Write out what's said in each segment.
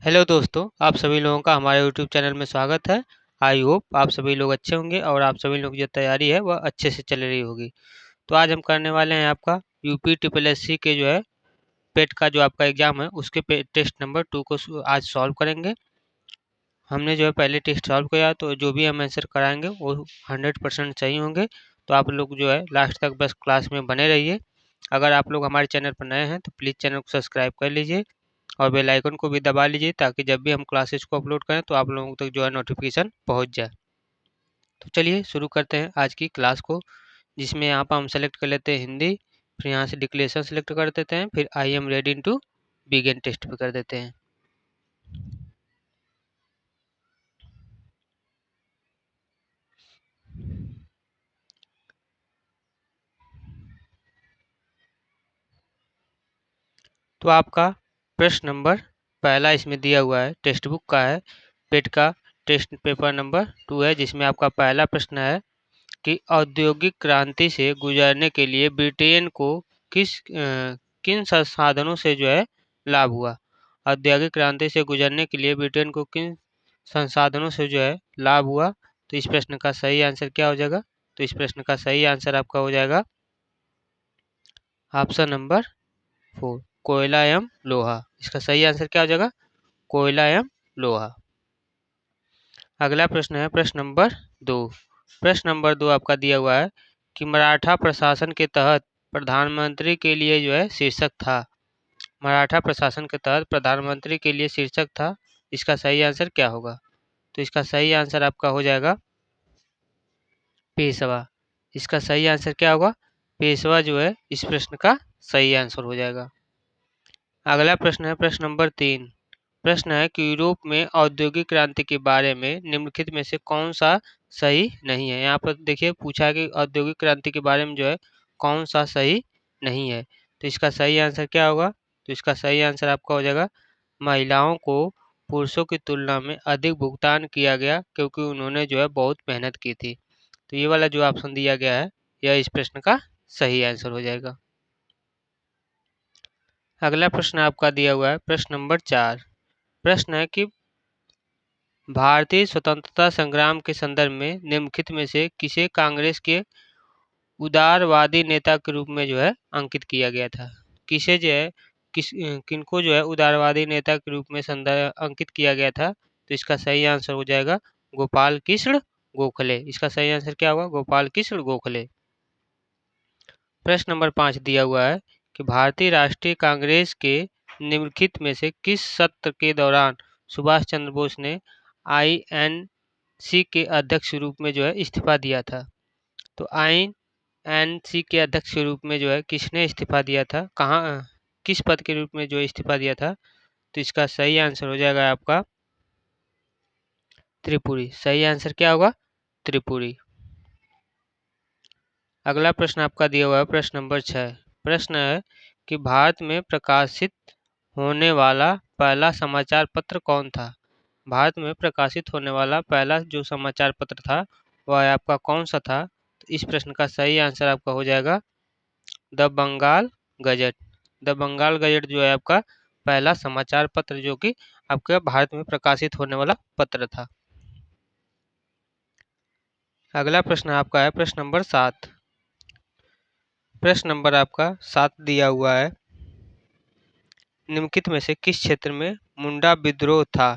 Hello दोस्तों, आप सभी लोगों का हमारे यूट्यूब चैनल में स्वागत है। आई होप आप सभी लोग अच्छे होंगे और आप सभी लोग की जो तैयारी है वह अच्छे से चल रही होगी। तो आज हम करने वाले हैं आपका यूपी ट्रिपल एस सी के जो है पेट का जो आपका एग्ज़ाम है उसके टेस्ट नंबर 2 को आज सॉल्व करेंगे। हमने जो है पहले टेस्ट सॉल्व किया तो जो भी हम आंसर कराएंगे वो 100% सही होंगे। तो आप लोग जो है लास्ट तक बस क्लास में बने रहिए। अगर आप लोग हमारे चैनल पर नए हैं तो प्लीज़ चैनल को सब्सक्राइब कर लीजिए और बेल आइकन को भी दबा लीजिए ताकि जब भी हम क्लासेस को अपलोड करें तो आप लोगों तक जो है नोटिफिकेशन पहुंच जाए। तो चलिए शुरू करते हैं आज की क्लास को, जिसमें यहाँ पर हम सेलेक्ट कर लेते हैं हिंदी। फिर यहाँ से डिक्लेरेशन सेलेक्ट कर देते हैं, फिर I am ready to begin test पे कर देते हैं। तो आपका प्रश्न नंबर पहला इसमें दिया हुआ है, टेक्स्ट बुक का है, पेट का टेस्ट पेपर नंबर 2 है, जिसमें आपका पहला प्रश्न है कि औद्योगिक क्रांति से गुजरने के लिए ब्रिटेन को किन संसाधनों से जो है लाभ हुआ। औद्योगिक क्रांति से गुजरने के लिए ब्रिटेन को किन संसाधनों से जो है लाभ हुआ। तो इस प्रश्न का सही आंसर क्या हो जाएगा? तो इस प्रश्न का सही आंसर आपका हो जाएगा ऑप्शन नंबर 4, कोयला एवं लोहा। इसका सही आंसर क्या हो जाएगा? कोयला एवं लोहा। अगला प्रश्न है प्रश्न नंबर 2। प्रश्न नंबर 2 आपका दिया हुआ है कि मराठा प्रशासन के तहत प्रधानमंत्री के लिए जो है शीर्षक था। मराठा प्रशासन के तहत प्रधानमंत्री के लिए शीर्षक था। इसका सही आंसर क्या होगा? तो इसका सही आंसर आपका हो जाएगा पेशवा। इसका सही आंसर क्या होगा? पेशवा जो है इस प्रश्न का सही आंसर हो जाएगा। अगला प्रश्न है प्रश्न नंबर 3। प्रश्न है कि यूरोप में औद्योगिक क्रांति के बारे में निम्नलिखित में से कौन सा सही नहीं है। यहाँ पर देखिए पूछा है कि औद्योगिक क्रांति के बारे में जो है कौन सा सही नहीं है। तो इसका सही आंसर क्या होगा? तो इसका सही आंसर आपका हो जाएगा महिलाओं को पुरुषों की तुलना में अधिक भुगतान किया गया क्योंकि उन्होंने जो है बहुत मेहनत की थी। तो ये वाला जो ऑप्शन दिया गया है यह इस प्रश्न का सही आंसर हो जाएगा। अगला प्रश्न आपका दिया हुआ है प्रश्न नंबर 4। प्रश्न है कि भारतीय स्वतंत्रता संग्राम के संदर्भ में निम्नलिखित में से किसे कांग्रेस के उदारवादी नेता के रूप में जो है अंकित किया गया था। किसे जो है किनको जो है उदारवादी नेता के रूप में अंकित किया गया था। तो इसका सही आंसर हो जाएगा गोपाल कृष्ण गोखले। इसका सही आंसर क्या होगा? गोपाल कृष्ण गोखले। प्रश्न नंबर 5 दिया हुआ है कि भारतीय राष्ट्रीय कांग्रेस के निम्नलिखित में से किस सत्र के दौरान सुभाष चंद्र बोस ने आईएनसी के अध्यक्ष के रूप में जो है इस्तीफा दिया था। तो आईएनसी के अध्यक्ष के रूप में जो है किसने इस्तीफा दिया था, कहाँ किस पद के रूप में जो इस्तीफा दिया था। तो इसका सही आंसर हो जाएगा आपका त्रिपुरी। सही आंसर क्या होगा? त्रिपुरी। अगला प्रश्न आपका दिया हुआ है प्रश्न नंबर 6। प्रश्न है कि भारत में प्रकाशित होने वाला पहला समाचार पत्र कौन था। भारत में प्रकाशित होने वाला पहला जो समाचार पत्र था वह आपका कौन सा था। तो इस प्रश्न का सही आंसर आपका हो जाएगा the Bengal gazette. The Bengal gazette जो है आपका पहला समाचार पत्र जो कि आपके भारत में प्रकाशित होने वाला पत्र था। अगला प्रश्न आपका है प्रश्न नंबर 7। प्रश्न नंबर आपका 7 दिया हुआ है निम्नलिखित में से किस क्षेत्र में मुंडा विद्रोह था।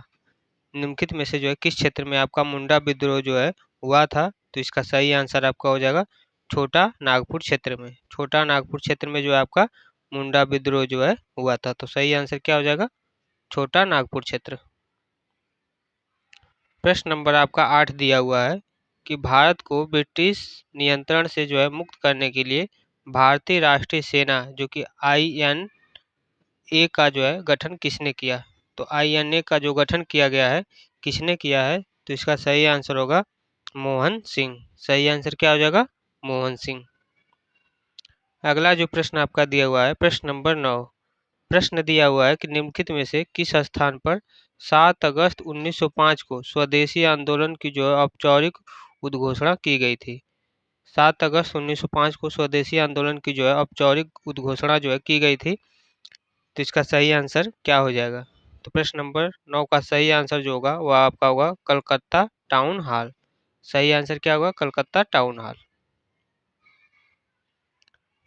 निम्नलिखित में से जो है किस क्षेत्र में आपका मुंडा विद्रोह जो है हुआ था। तो इसका सही आंसर आपका हो जाएगा छोटा नागपुर क्षेत्र में। छोटा नागपुर क्षेत्र में जो है आपका मुंडा विद्रोह जो है हुआ था। तो सही आंसर क्या हो जाएगा? छोटा नागपुर क्षेत्र। प्रश्न नंबर आपका 8 दिया हुआ है कि भारत को ब्रिटिश नियंत्रण से जो है मुक्त करने के लिए भारतीय राष्ट्रीय सेना जो कि आईएनए का जो है गठन किसने किया। तो आईएनए का जो गठन किया गया है किसने किया है। तो इसका सही आंसर होगा मोहन सिंह। सही आंसर क्या हो जाएगा? मोहन सिंह। अगला जो प्रश्न आपका दिया हुआ है प्रश्न नंबर 9। प्रश्न दिया हुआ है कि निम्नलिखित में से किस स्थान पर 7 अगस्त 1905 को स्वदेशी आंदोलन की जो है औपचारिक उद्घोषणा की गई थी। 7 अगस्त 1905 को स्वदेशी आंदोलन की जो है औपचारिक उद्घोषणा जो है की गई थी। तो इसका सही आंसर क्या हो जाएगा? तो प्रश्न नंबर 9 का सही आंसर जो होगा वह आपका होगा कलकत्ता टाउन हॉल। सही आंसर क्या होगा? Calcutta town hall.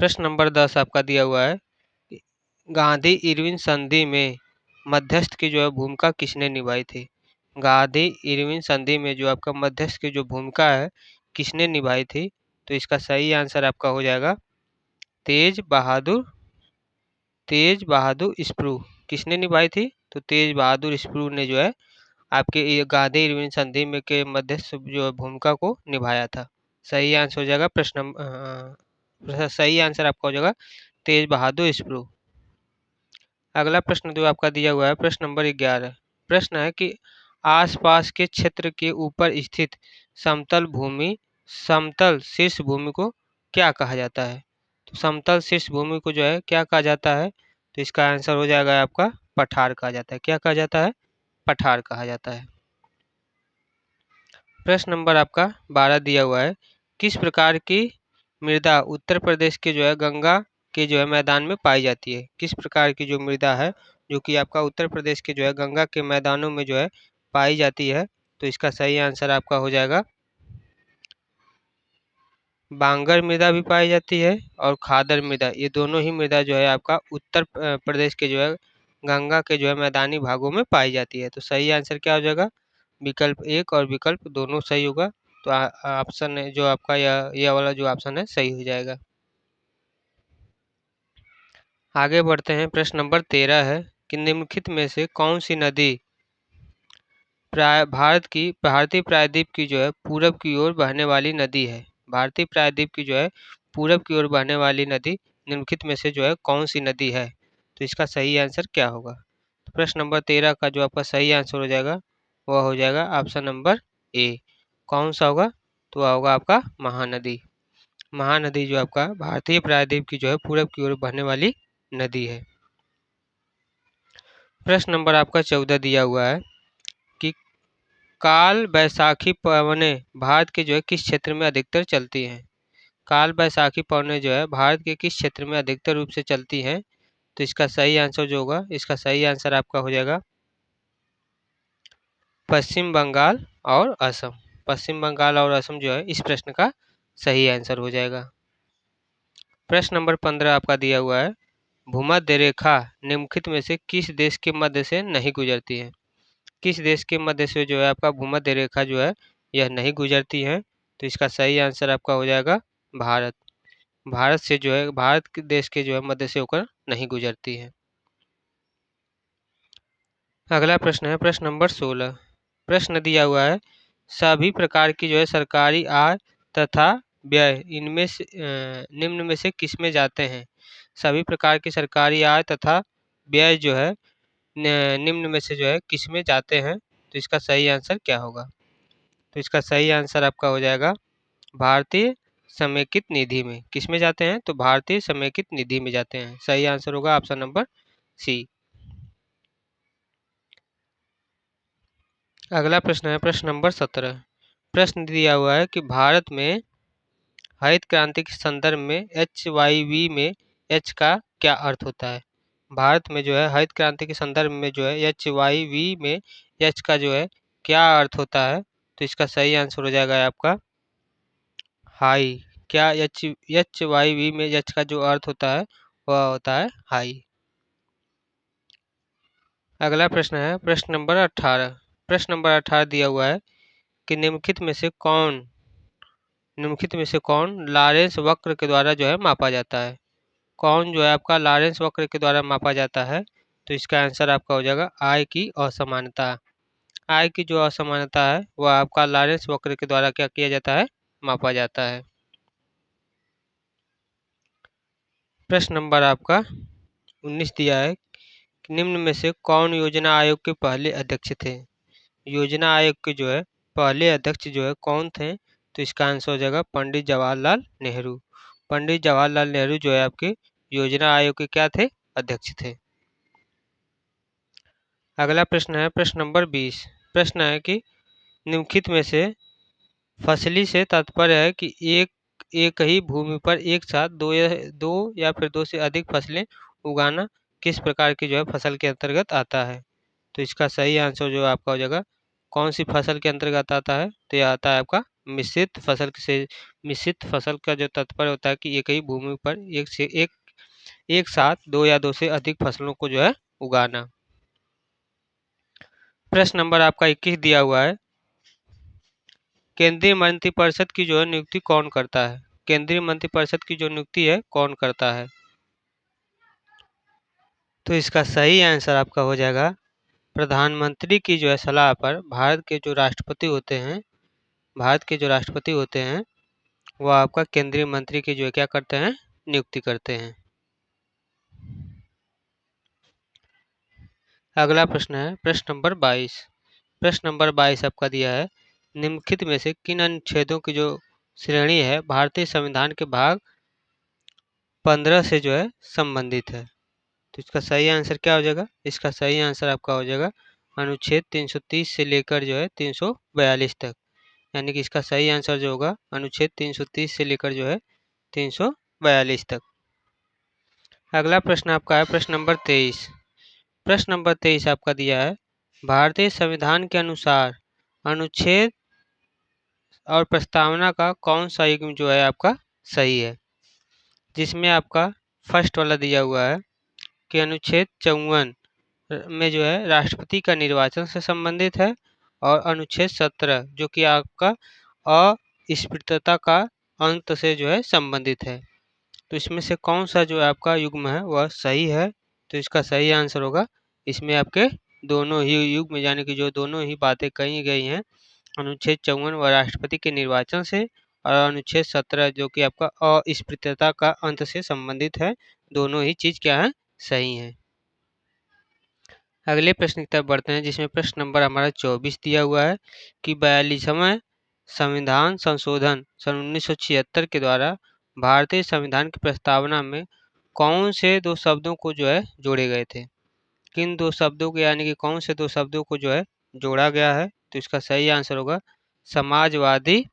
प्रश्न नंबर 10 आपका दिया हुआ है, गांधी इरविन संधि में मध्यस्थ की जो है भूमिका किसने निभाई थी? गांधी इरविन संधि में जो आपका मध्यस्थ की जो भूमिका है किसने निभाई थी? तो इसका सही आंसर आपका हो जाएगा तेज बहादुर स्प्रू। किसने निभाई थी? तो तेज बहादुर स्प्रू ने जो है आपके ये गांधी इरविन संधि में के मध्यस्थ जो है भूमिका को निभाया था। सही आंसर हो जाएगा सही आंसर आपका हो जाएगा तेज बहादुर स्प्रू। अगला प्रश्न जो आपका दिया हुआ है प्रश्न नंबर 11। प्रश्न है कि आसपास के क्षेत्र के ऊपर स्थित समतल शीर्ष भूमि को क्या कहा जाता है? तो समतल शीर्ष भूमि को जो है क्या कहा जाता है? तो इसका आंसर हो जाएगा आपका पठार कहा जाता है। क्या कहा जाता है? पठार कहा जाता है। प्रश्न नंबर आपका 12 दिया हुआ है, किस प्रकार की मृदा उत्तर प्रदेश के जो है गंगा के जो है मैदान में पाई जाती है? किस प्रकार की जो मृदा है जो कि आपका उत्तर प्रदेश के जो है गंगा के मैदानों में जो है पाई जाती है? तो इसका सही आंसर आपका हो जाएगा बांगर मृदा भी पाई जाती है और खादर मृदा, ये दोनों ही मृदा जो है आपका उत्तर प्रदेश के जो है गंगा के जो है मैदानी भागों में पाई जाती है। तो सही आंसर क्या हो जाएगा? विकल्प 1 और विकल्प दोनों सही होगा। तो ऑप्शन है जो आपका यह वाला जो ऑप्शन है सही हो जाएगा। आगे बढ़ते हैं। प्रश्न नंबर 13 है कि निम्नलिखित में से कौन सी नदी भारतीय प्रायद्वीप की जो है पूरब की ओर बहने वाली नदी है? भारतीय प्रायद्वीप की जो है पूरब की ओर बहने वाली नदी निम्नलिखित में से जो है कौन सी नदी है? तो इसका सही आंसर क्या होगा? तो प्रश्न नंबर 13 का जो आपका सही आंसर हो जाएगा वह हो जाएगा ऑप्शन नंबर ए। कौन सा होगा? तो वह होगा आपका महानदी। महानदी जो आपका भारतीय प्रायद्वीप की जो है पूरब की ओर बहने वाली नदी है। प्रश्न नंबर आपका 14 दिया हुआ है कि काल बैसाखी पवनें भारत के जो है किस क्षेत्र में अधिकतर चलती हैं? काल बैसाखी पवनें जो है भारत के किस क्षेत्र में अधिकतर रूप से चलती हैं? तो इसका सही आंसर जो होगा इसका सही आंसर आपका हो जाएगा पश्चिम बंगाल और असम। पश्चिम बंगाल और असम जो है इस प्रश्न का सही आंसर हो जाएगा। प्रश्न नंबर 15 आपका दिया हुआ है, भूमध्य रेखा निम्नलिखित में से किस देश के मध्य से नहीं गुजरती है? किस देश के मध्य से जो है आपका भूमध्य रेखा जो है यह नहीं गुजरती है? तो इसका सही आंसर आपका हो जाएगा भारत। भारत से जो है भारत के देश के जो है मध्य से होकर नहीं गुजरती है। अगला प्रश्न है प्रश्न नंबर 16। प्रश्न दिया हुआ है, सभी प्रकार की जो है सरकारी आय तथा व्यय इनमें से निम्न में से किस में जाते हैं? सभी प्रकार की सरकारी आय तथा व्यय जो है निम्न में से जो है किस में जाते हैं? तो इसका सही आंसर क्या होगा? तो इसका सही आंसर आपका हो जाएगा भारतीय समेकित निधि में। किस में जाते हैं? तो भारतीय समेकित निधि में जाते हैं। सही आंसर होगा ऑप्शन नंबर सी। अगला प्रश्न है प्रश्न नंबर 17। प्रश्न दिया हुआ है कि भारत में हरित क्रांति के संदर्भ में HYV में H का क्या अर्थ होता है? भारत में जो है हरित क्रांति के संदर्भ में जो है HYV में H का जो है क्या अर्थ होता है? तो इसका सही आंसर हो जाएगा आपका हाई। क्या HYV में H का जो अर्थ होता है वह होता है हाई। अगला प्रश्न है प्रश्न नंबर 18। प्रश्न नंबर 18 दिया हुआ है कि निम्नलिखित में से कौन लॉरेंस वक्र के द्वारा जो है मापा जाता है? कौन जो है आपका लॉरेंस वक्र के द्वारा मापा जाता है? तो इसका आंसर आपका हो जाएगा आय की असमानता। आय की जो असमानता है वह आपका लॉरेंस वक्र के द्वारा क्या किया जाता है? मापा जाता है। प्रश्न नंबर आपका 19 दिया है, निम्न में से कौन योजना आयोग के पहले अध्यक्ष थे? योजना आयोग के जो है पहले अध्यक्ष जो है कौन थे? तो इसका आंसर हो जाएगा पंडित जवाहरलाल नेहरू। पंडित जवाहरलाल नेहरू जो है आपके योजना आयोग के क्या थे? अध्यक्ष थे। अगला प्रश्न है प्रश्न नंबर 20। प्रश्न है कि निम्नलिखित में से फसली से तात्पर्य है कि एक ही भूमि पर एक साथ दो या फिर दो से अधिक फसलें उगाना किस प्रकार की जो है फसल के अंतर्गत आता है? तो इसका सही आंसर जो आपका हो जाएगा, कौन सी फसल के अंतर्गत आता है, तो यह आता है आपका मिश्रित फसल से। मिश्रित फसल का जो तात्पर्य होता है कि एक ही भूमि पर एक साथ दो या दो से अधिक फसलों को जो है उगाना। प्रश्न नंबर आपका 21 दिया हुआ है, केंद्रीय मंत्रिपरिषद की जो है नियुक्ति कौन करता है? केंद्रीय मंत्रिपरिषद की जो नियुक्ति है कौन करता है? तो इसका सही आंसर आपका हो जाएगा, प्रधानमंत्री की जो है सलाह पर भारत के जो राष्ट्रपति होते हैं, वह आपका केंद्रीय मंत्री की जो है क्या करते हैं, नियुक्ति करते हैं। अगला प्रश्न है प्रश्न नंबर 22। प्रश्न नंबर 22 आपका दिया है, निम्नलिखित में से किन अनुच्छेदों की जो श्रेणी है भारतीय संविधान के भाग 15 से जो है संबंधित है? तो इसका सही आंसर क्या हो जाएगा? इसका सही आंसर आपका हो जाएगा अनुच्छेद 330 से लेकर जो है 342 तक, यानी कि इसका सही आंसर जो होगा अनुच्छेद 330 से लेकर जो है 342 तक। अगला प्रश्न आपका है प्रश्न नंबर 23। प्रश्न नंबर 23 आपका दिया है, भारतीय संविधान के अनुसार अनुच्छेद और प्रस्तावना का कौन सा युग्म जो है आपका सही है? जिसमें आपका फर्स्ट वाला दिया हुआ है कि अनुच्छेद 54 में जो है राष्ट्रपति का निर्वाचन से संबंधित है, और अनुच्छेद 17 जो कि आपका अस्पृश्यता का अंत से जो है संबंधित है। तो इसमें से कौन सा जो आपका युग्म है वह सही है? तो इसका सही आंसर होगा, इसमें आपके दोनों ही युग्म यानी कि जो दोनों ही बातें कही गई हैं, अनुच्छेद 54 व राष्ट्रपति के निर्वाचन से, और अनुच्छेद 17 जो कि आपका अस्पृश्यता का अंत से संबंधित है, दोनों ही चीज क्या है, सही है। अगले प्रश्न की तरफ बढ़ते हैं, जिसमें प्रश्न नंबर हमारा 24 दिया हुआ है कि 42वें संविधान संशोधन सन 1976 के द्वारा भारतीय संविधान की प्रस्तावना में कौन से दो शब्दों को जो है जोड़े गए थे? किन दो शब्दों को, यानी कि कौन से दो शब्दों को जो है जोड़ा गया है? तो इसका सही आंसर होगा समाजवादी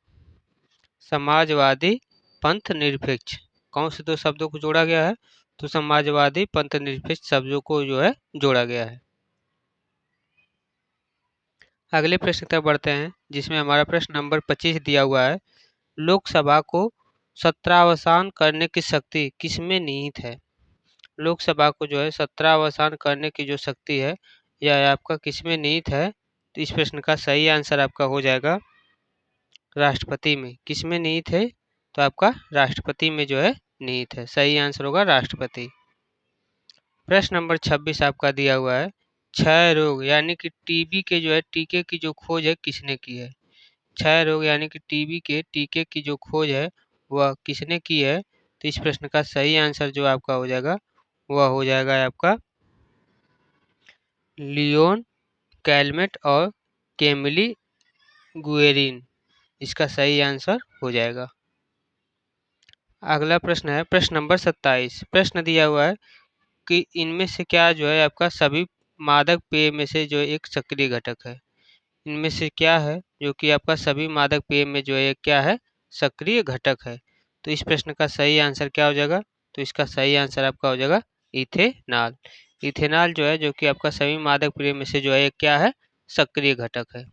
समाजवादी पंथ निरपेक्ष। कौन से दो शब्दों को जोड़ा गया है? तो समाजवादी पंथ निरपेक्ष शब्दों को जो है जोड़ा गया है। अगले प्रश्न की तरफ बढ़ते हैं, जिसमें हमारा प्रश्न नंबर 25 दिया हुआ है, लोकसभा को सत्रावसान करने की शक्ति किसमें निहित है? लोकसभा को जो है सत्रावसान करने की जो शक्ति है यह आपका किसमें निहित है? तो इस प्रश्न का सही आंसर आपका हो जाएगा राष्ट्रपति में। किसमें निहित है? तो आपका राष्ट्रपति में जो है निहित है। सही आंसर होगा राष्ट्रपति। प्रश्न नंबर 26 आपका दिया हुआ है, क्षय रोग यानी कि टीबी के जो है टीके की जो खोज है किसने की है? क्षय रोग यानी कि टीबी के टीके की जो खोज है वह किसने की है? तो इस प्रश्न का सही आंसर जो आपका हो जाएगा वह हो जाएगा आपका लियोन कैलमेट और केमिली गुएरिन। इसका सही आंसर हो जाएगा। अगला प्रश्न है प्रश्न नंबर 27। प्रश्न दिया हुआ है कि इनमें से क्या जो है आपका सभी मादक पेय में से जो एक सक्रिय घटक है? इनमें से क्या है जो कि आपका सभी मादक पेय में जो है क्या है, सक्रिय घटक है? तो इस प्रश्न का सही आंसर क्या हो जाएगा? तो इसका सही आंसर आपका हो जाएगा इथेनॉल। इथेनॉल जो है जो कि आपका सभी मादक पेय में से जो है क्या है, सक्रिय घटक है।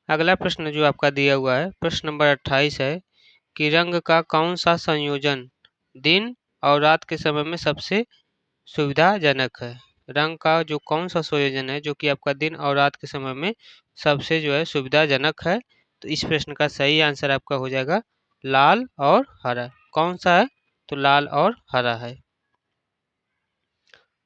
अगला प्रश्न जो आपका दिया हुआ है प्रश्न नंबर 28 है कि रंग का कौन सा संयोजन दिन और रात के समय में सबसे सुविधाजनक है? रंग का जो कौन सा संयोजन है जो कि आपका दिन और रात के समय में सबसे जो है सुविधाजनक है? तो इस प्रश्न का सही आंसर आपका हो जाएगा लाल और हरा। कौन सा है? तो लाल और हरा है।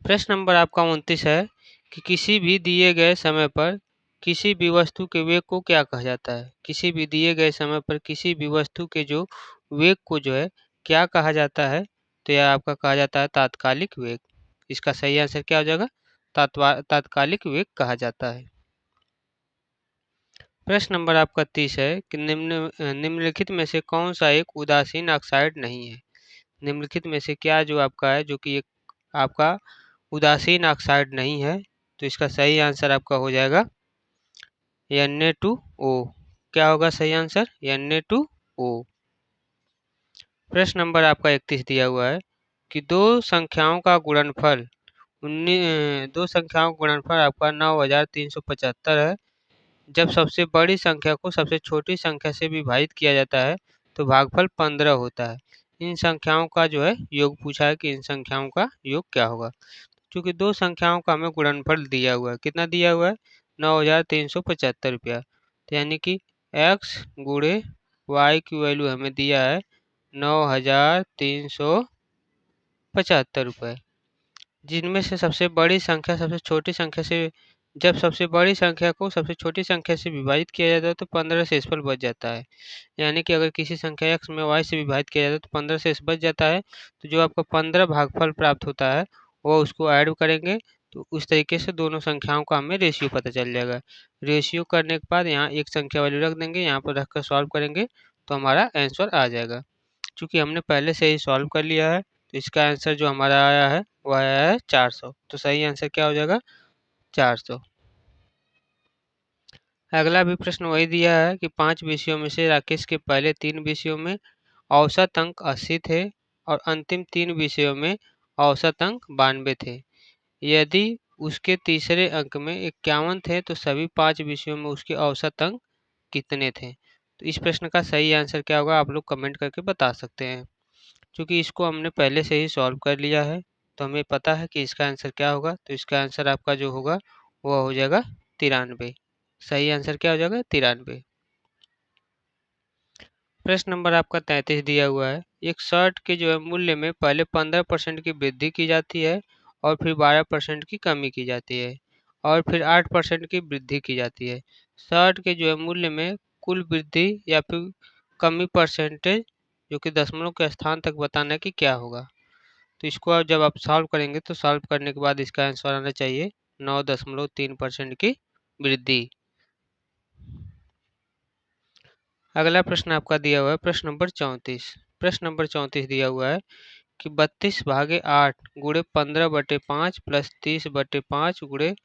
प्रश्न नंबर आपका 29 है कि किसी भी दिए गए समय पर किसी भी वस्तु के वेग को क्या कहा जाता है? किसी भी दिए गए समय पर किसी भी वस्तु के जो वेग को जो है क्या कहा जाता है? तो यह आपका कहा जाता है तात्कालिक वेग। इसका सही आंसर क्या हो जाएगा? तात्कालिक वेग कहा जाता है। प्रश्न नंबर आपका 30 है कि निम्नलिखित में से कौन सा एक उदासीन ऑक्साइड नहीं है? निम्नलिखित में से क्या जो आपका है जो कि एक आपका उदासीन ऑक्साइड नहीं है? तो इसका सही आंसर आपका हो जाएगा Na2O। क्या होगा सही आंसर? Na2O। प्रश्न नंबर आपका 31 दिया हुआ है कि दो संख्याओं का गुणनफल दो संख्याओं का गुणनफल आपका 9375 है। जब सबसे बड़ी संख्या को सबसे छोटी संख्या से विभाजित किया जाता है तो भागफल 15 होता है। इन संख्याओं का जो है योग पूछा है कि इन संख्याओं का योग क्या होगा। क्योंकि दो संख्याओं का हमें गुणनफल दिया हुआ है, कितना दिया हुआ है 9375 रुपया, तो यानी कि x गुणे y की वैल्यू हमें दिया है 9375 रुपये, जिनमें से सबसे बड़ी संख्या सबसे छोटी संख्या से, जब सबसे बड़ी संख्या को सबसे छोटी संख्या से विभाजित किया जाता है तो 15 शेषफल बच जाता है। यानी कि अगर किसी संख्या x में y से विभाजित किया जाता है तो 15 शेष बच जाता है, तो जो आपको 15 भागफल प्राप्त होता है वो उसको ऐड करेंगे तो उस तरीके से दोनों संख्याओं का हमें रेशियो पता चल जाएगा। रेशियो करने के बाद यहाँ एक संख्या वैल्यू रख देंगे, यहाँ पर रखकर सॉल्व करेंगे तो हमारा आंसर आ जाएगा। चूँकि हमने पहले से ही सॉल्व कर लिया है तो इसका आंसर जो हमारा आया है वो आया है 400, तो सही आंसर क्या हो जाएगा 400। अगला भी प्रश्न वही दिया है कि 5 विषयों में से राकेश के पहले 3 विषयों में औसत अंक 80 थे और अंतिम 3 विषयों में औसत अंक 92 थे। यदि उसके तीसरे अंक में 51 थे तो सभी 5 विषयों में उसके औसत अंक कितने थे। तो इस प्रश्न का सही आंसर क्या होगा आप लोग कमेंट करके बता सकते हैं। क्योंकि इसको हमने पहले से ही सॉल्व कर लिया है तो हमें पता है कि इसका आंसर क्या होगा, तो इसका आंसर आपका जो होगा वो हो जाएगा 93। सही आंसर क्या हो जाएगा 93। प्रश्न नंबर आपका 33 दिया हुआ है। एक शर्ट के जो है मूल्य में पहले 15% की वृद्धि की जाती है और फिर 12% की कमी की जाती है और फिर 8% की वृद्धि की जाती है। शर्ट के जो है मूल्य में कुल वृद्धि या फिर कमी परसेंटेज जो कि दशमलव के स्थान तक बताना है कि क्या होगा। तो इसको आप जब आप सॉल्व करेंगे तो सॉल्व करने के बाद इसका आंसर आना चाहिए 9.3% की वृद्धि। अगला प्रश्न आपका दिया हुआ है प्रश्न नंबर 34। प्रश्न नंबर 34 दिया हुआ है कि 32/8 गुणे 15/5 प्लस 30/5 गुणे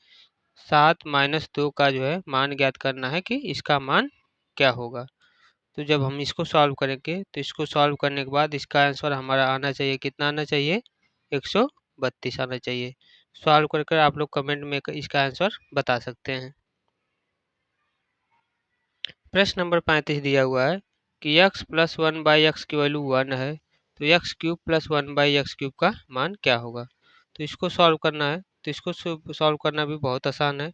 7-2 का जो है मान ज्ञात करना है कि इसका मान क्या होगा। तो जब हम इसको सॉल्व करेंगे तो इसको सॉल्व करने के बाद इसका आंसर हमारा आना चाहिए, कितना आना चाहिए 132 आना चाहिए। सॉल्व कर आप लोग कमेंट में इसका आंसर बता सकते हैं। प्रश्न नंबर 35 दिया हुआ है कि x प्लस 1/x की वैल्यू 1 है तो x cube plus 1/x cube का मान क्या होगा। तो इसको सॉल्व करना है, तो इसको सॉल्व करना भी बहुत आसान है।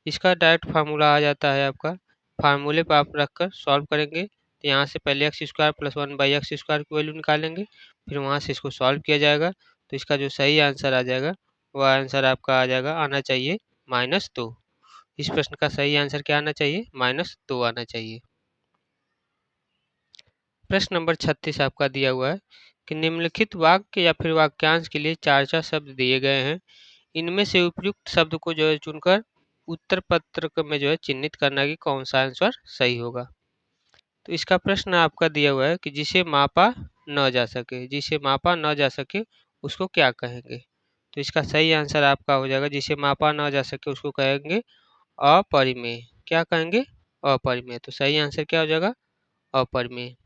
इसका डायरेक्ट फार्मूला आ जाता है आपका, फार्मूले पर आप रखकर सॉल्व करेंगे तो यहाँ से पहले x square plus 1/x square की वैल्यू निकालेंगे, फिर वहाँ से इसको सॉल्व किया जाएगा तो इसका जो सही आंसर आ जाएगा वह आंसर आपका आ जाएगा आना चाहिए -2। इस प्रश्न का सही आंसर क्या आना चाहिए -2 आना चाहिए। प्रश्न नंबर 36 आपका दिया हुआ है कि निम्नलिखित वाक्य या फिर वाक्यांश के लिए 4 शब्द दिए गए हैं, इनमें से उपयुक्त शब्द को जो है चुनकर उत्तर पत्र में जो है चिन्हित करना कि कौन सा आंसर सही होगा। तो इसका प्रश्न आपका दिया हुआ है कि जिसे मापा न जा सके, जिसे मापा न जा सके उसको क्या कहेंगे। तो इसका सही आंसर आपका हो जाएगा जिसे मापा न जा सके उसको कहेंगे अपरिमेय। क्या कहेंगे अपरिमेय, तो सही आंसर क्या हो जाएगा अपरिमेय।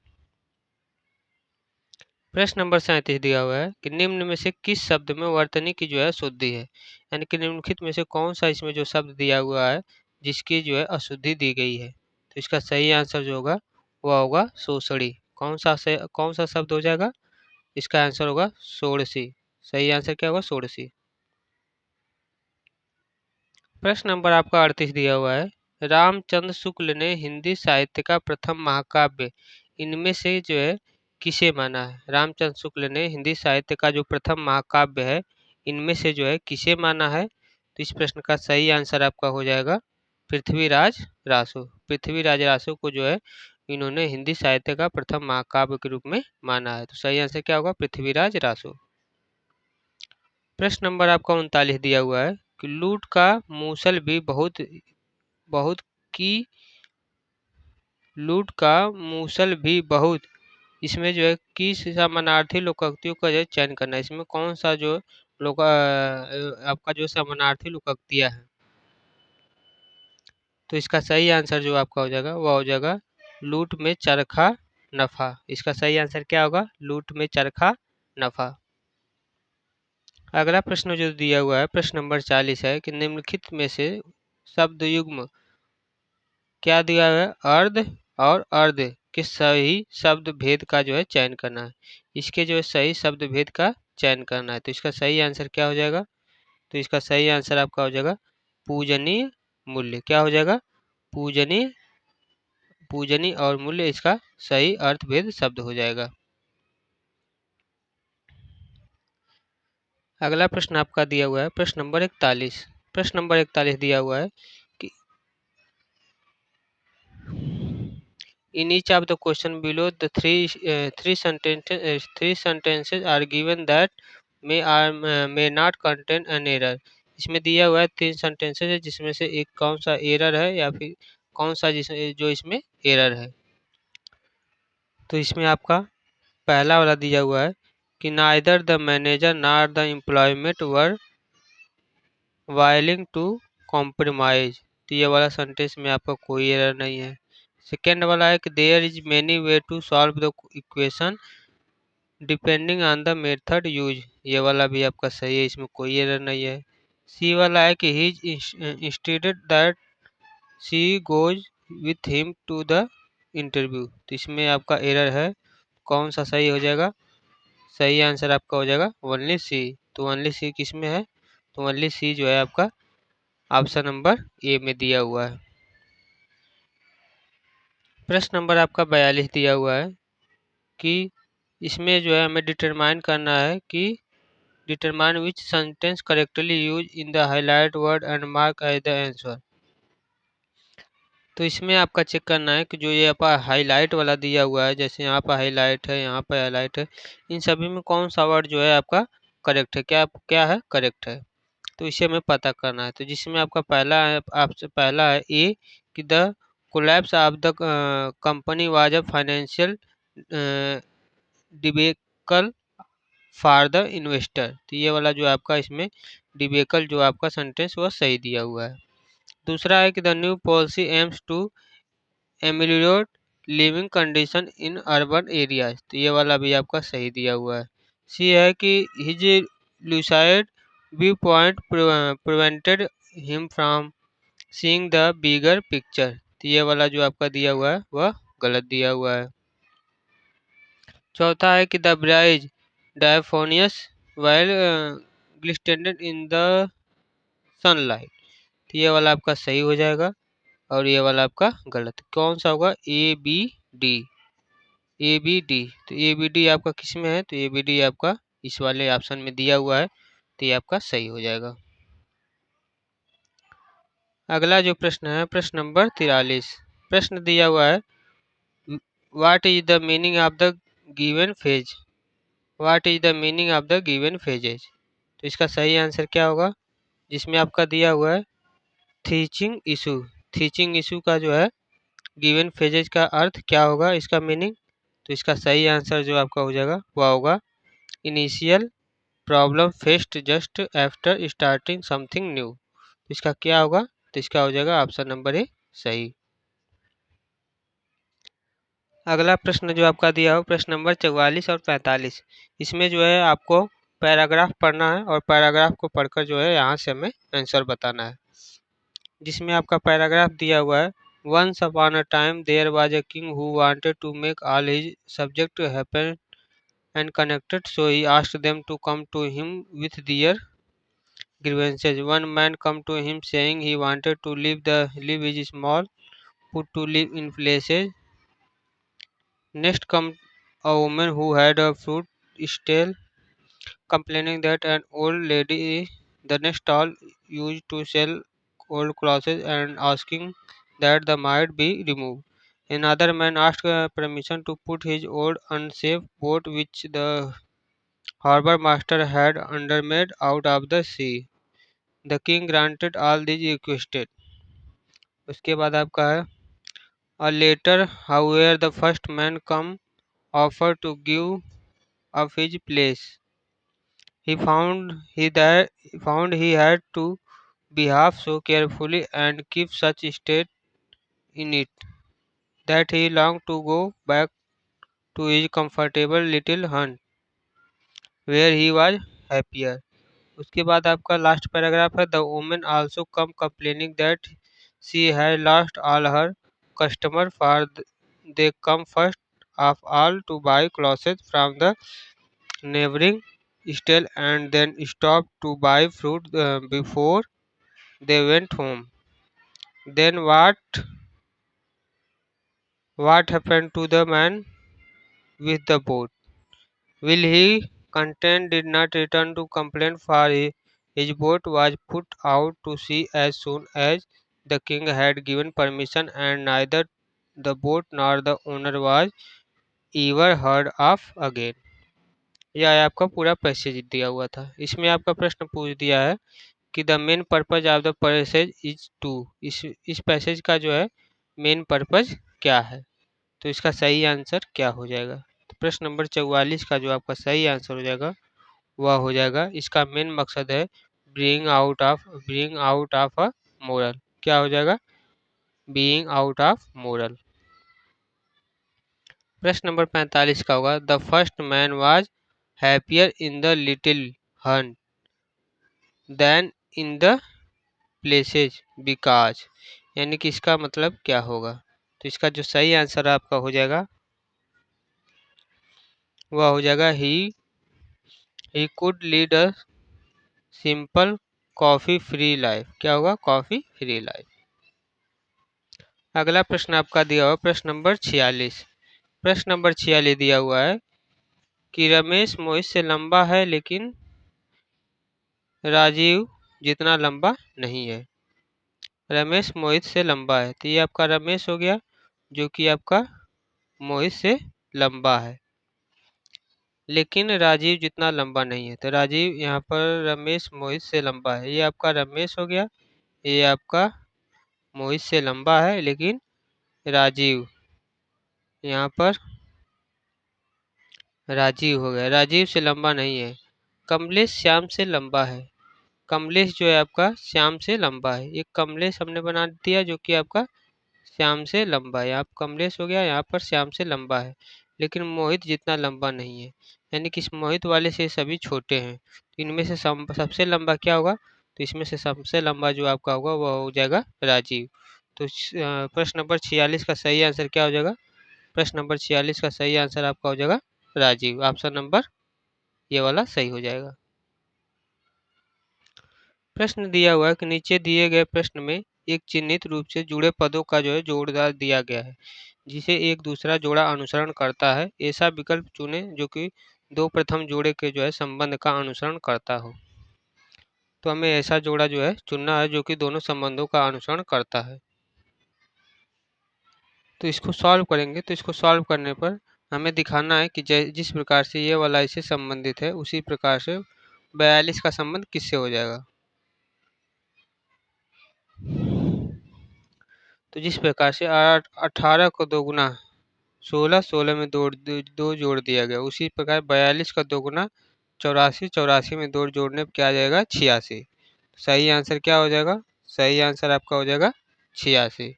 प्रश्न नंबर 37 दिया हुआ है कि निम्न में से किस शब्द में वर्तनी की जो है शुद्धि है, यानी कि निम्नलिखित में से कौन सा इसमें जो शब्द दिया हुआ है जिसकी जो है अशुद्धि दी गई है। तो इसका सही आंसर जो होगा वह होगा शोषणी। कौन सा शब्द हो जाएगा, इसका आंसर होगा षोडशी। सही आंसर क्या होगा षोडशी। प्रश्न नंबर आपका 38 दिया हुआ है रामचंद्र शुक्ल ने हिंदी साहित्य का प्रथम महाकाव्य इनमें से जो है किसे माना है। रामचंद्र शुक्ल ने हिंदी साहित्य का जो प्रथम महाकाव्य है इनमें से जो है किसे माना है। तो इस प्रश्न का सही आंसर आपका हो जाएगा पृथ्वीराज रासो। पृथ्वीराज रासो को जो है इन्होंने हिंदी साहित्य का प्रथम महाकाव्य के रूप में माना है। तो सही आंसर क्या होगा पृथ्वीराज रासो। प्रश्न नंबर आपका 39 दिया हुआ है कि लूट का मूसल भी बहुत बहुत की लूट का मूसल भी बहुत, इसमें जो है किस समानार्थी लोकोक्तियों का जो है चयन करना है। इसमें कौन सा जो आपका जो समानार्थी लोकोक्तियां है। तो इसका सही आंसर जो आपका हो जाएगा वह हो जाएगा लूट में चरखा नफा। इसका सही आंसर क्या होगा लूट में चरखा नफा। अगला प्रश्न जो दिया हुआ है प्रश्न नंबर 40 है कि निम्नलिखित में से शब्द युग्म क्या दिया हुआ है अर्ध और अर्ध के सही शब्द भेद का जो है चयन करना है। इसके जो है सही शब्द भेद का चयन करना है। तो इसका सही आंसर क्या हो जाएगा? तो इसका सही आंसर आपका हो जाएगा पूजनीय मूल्य। क्या हो जाएगा? पूजनीय। पूजनीय और मूल्य इसका सही अर्थभेद शब्द हो जाएगा। अगला प्रश्न आपका दिया हुआ है प्रश्न नंबर 41। प्रश्न नंबर 41 दिया हुआ है कि in each of the question below the three sentences are given that may not contain an error। इसमें दिया हुआ है 3 सेंटेंसेस है जिसमें से एक कौन सा एरर है या फिर कौन सा जो इसमें एरर है। तो इसमें आपका पहला वाला दिया हुआ है कि neither the manager nor the employment were willing to compromise. तो ये वाला सेंटेंस में आपका कोई एरर नहीं है। सेकेंड वाला है कि there is many way to solve the equation depending on the method use. ये वाला भी आपका सही है, इसमें कोई एरर नहीं है। सी वाला है कि he instead that she goes with him to the interview. तो इसमें आपका एरर है। कौन सा सही हो जाएगा? सही आंसर आपका हो जाएगा ओनली सी। तो ओनली सी किस में है? तो ओनली सी जो है आपका ऑप्शन नंबर ए में दिया हुआ है। प्रश्न नंबर आपका 42 दिया हुआ है कि इसमें जो है हमें डिटरमाइन करना है कि determine which sentence correctly use in the highlight word and mark as the answer. तो इसमें आपका चेक करना है कि जो ये आपका हाईलाइट वाला दिया हुआ है, जैसे यहाँ पर हाईलाइट है, यहाँ पर हाईलाइट है, इन सभी में कौन सा वर्ड जो है आपका करेक्ट है। क्या क्या है? करेक्ट है। तो इसे हमें पता करना है। तो जिसमें आपका पहला है, आपसे पहला है ए कि the collapse of the company was a financial debacle for the investor. तो ये वाला जो आपका इसमें डिबेकल जो आपका सेंटेंस वह सही दिया हुआ है। दूसरा है कि the new policy aims to ameliorate living condition in urban areas. तो ये वाला भी आपका सही दिया हुआ है। सी है कि his lucid view point prevented him from seeing the bigger picture. तो ये वाला जो आपका दिया हुआ है वह गलत दिया हुआ है। चौथा है कि the bride's diaphanous veil glistened in the sunlight. तो ये वाला आपका सही हो जाएगा और ये वाला आपका गलत। कौन सा होगा? A B D. A B D. तो ए बी डी आपका किस में है? तो ए बी डी आपका इस वाले ऑप्शन में दिया हुआ है, तो ये आपका सही हो जाएगा। अगला जो प्रश्न है प्रश्न नंबर 43। प्रश्न दिया हुआ है what is the meaning of the given phase. What is the meaning of the given phases. तो इसका सही आंसर क्या होगा? जिसमें आपका दिया हुआ है थीचिंग इशू। थीचिंग इशू का जो है गिवन फेजेज का अर्थ क्या होगा, इसका मीनिंग? तो इसका सही आंसर जो आपका हो जाएगा वह होगा initial problem faced just after starting something new. इसका क्या होगा? तो इसका हो जाएगा ऑप्शन नंबर ए सही। अगला प्रश्न जो आपका दिया हो प्रश्न नंबर 44 और 45। इसमें जो है आपको पैराग्राफ पढ़ना है और पैराग्राफ को पढ़कर जो है यहाँ से हमें आंसर बताना है। जिसमें आपका पैराग्राफ दिया हुआ है once upon a time there was a king who wanted to make all his subject happy and connected, so he asked them to come to him with their grievances. One man come to him saying he wanted to leave his small put to live in places. Next come a woman who had a fruit stall, complaining that an old lady the next stall used to sell old clothes and asking that the might be removed. Another man asked permission to put his old unsafe boat which the harbour master had undermade out of the sea. The king granted all these requested. उसके बाद आपका है a later however the first man come offered to give up his place. He found he had to behave so carefully and keep such state in it that he longed to go back to his comfortable little hut where he was happier. उसके बाद आपका last paragraph है, the women also come complaining that she had lost all her customer for they come first of all to buy clothes from the neighboring stall and then stopped to buy fruit before they went home. Then what happened to the man with the boat? Will he content did not return to complain for his boat was put out to sea as soon as the king had given permission and neither the boat nor the owner was ever heard of again. यह आपका पूरा passage दिया हुआ था। इसमें आपका प्रश्न पूछ दिया है कि the main purpose of the passage is to, इस पैसेज का जो है मेन पर्पज क्या है, तो इसका सही आंसर क्या हो जाएगा। तो प्रश्न नंबर 44 का जो आपका सही आंसर हो जाएगा वह हो जाएगा, इसका मेन मकसद है bring out of a moral. क्या हो जाएगा? Being out of moral. प्रश्न नंबर 45 का होगा, the first man was happier in the little hunt than in the places because, यानी कि इसका मतलब क्या होगा। तो इसका जो सही आंसर आपका हो जाएगा वह हो जाएगा he could lead a simple coffee free life. क्या होगा? Coffee free life. अगला प्रश्न आपका दिया हुआ प्रश्न नंबर 46। प्रश्न नंबर 46 दिया हुआ है कि रमेश मोहित से लंबा है लेकिन राजीव जितना लंबा नहीं है। रमेश मोहित से लंबा है, तो ये आपका रमेश हो गया जो कि आपका मोहित से लंबा है, लेकिन राजीव जितना लंबा नहीं है। तो राजीव यहाँ पर रमेश मोहित से लंबा है, ये आपका रमेश हो गया, ये आपका मोहित से लंबा है लेकिन राजीव यहाँ पर राजीव हो गया, राजीव से लंबा नहीं है। कमलेश श्याम से लंबा है, कमलेश जो है आपका श्याम से लंबा है, एक कमलेश हमने बना दिया जो कि आपका श्याम से लंबा है। यहाँ कमलेश हो गया, यहाँ पर श्याम से लंबा है लेकिन मोहित जितना लंबा नहीं है, यानी कि इस मोहित वाले से सभी छोटे हैं। तो इनमें से सबसे लंबा क्या होगा? तो इसमें से सबसे लंबा जो आपका होगा वह हो जाएगा राजीव। तो प्रश्न नंबर 46 का सही आंसर क्या हो जाएगा? प्रश्न नंबर 46 का सही आंसर आपका हो जाएगा राजीव। ऑप्शन नंबर ये वाला सही हो जाएगा। प्रश्न दिया हुआ है कि नीचे दिए गए प्रश्न में एक चिन्हित रूप से जुड़े पदों का जो है जोड़दार दिया गया है जिसे एक दूसरा जोड़ा अनुसरण करता है। ऐसा विकल्प चुने जो कि दो प्रथम जोड़े के जो है संबंध का अनुसरण करता हो। तो हमें ऐसा जोड़ा जो है चुनना है जो कि दोनों संबंधों का अनुसरण करता है। तो इसको सॉल्व करेंगे, तो इसको सॉल्व करने पर हमें दिखाना है कि जिस प्रकार से ये वाला इससे संबंधित है उसी प्रकार से 42 का संबंध किससे हो जाएगा। तो जिस प्रकार से 18 को दोगुना 16, 16 में दो जोड़ दिया गया, उसी प्रकार 42 का दोगुना 84, 84 में दो जोड़ने पर क्या आ जाएगा? 86। सही आंसर क्या हो जाएगा? सही आंसर आपका हो जाएगा 86।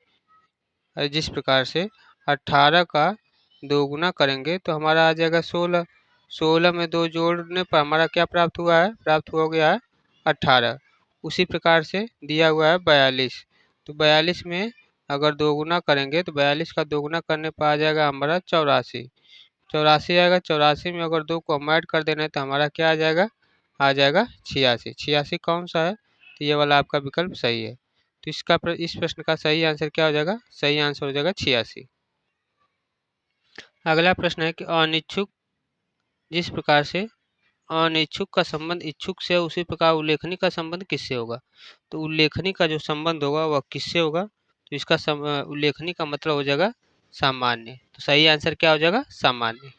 और जिस प्रकार से 18 का दोगुना करेंगे तो हमारा आ जाएगा 16, 16 में दो जोड़ने पर हमारा क्या प्राप्त हुआ है? प्राप्त हो गया है 18। उसी प्रकार से दिया हुआ है 42, तो 42 में अगर दोगुना करेंगे तो 42 का दोगुना करने पर आ जाएगा हमारा 84, 84 आएगा। 84 में अगर दो को हम ऐड कर देना है तो हमारा क्या आ जाएगा? आ जाएगा 86। 86 कौन सा है? तो ये वाला आपका विकल्प सही है। तो इस प्रश्न का सही आंसर क्या हो जाएगा? सही आंसर हो जाएगा 86। अगला प्रश्न है कि अनिच्छुक, जिस प्रकार से अनिच्छुक का संबंध इच्छुक से उसी प्रकार उल्लेखनीय का संबंध किससे होगा। तो उल्लेखनीय का जो संबंध होगा वह किससे होगा? तो इसका उल्लेखनीय का मतलब हो जाएगा सामान्य। तो सही आंसर क्या हो जाएगा? सामान्य।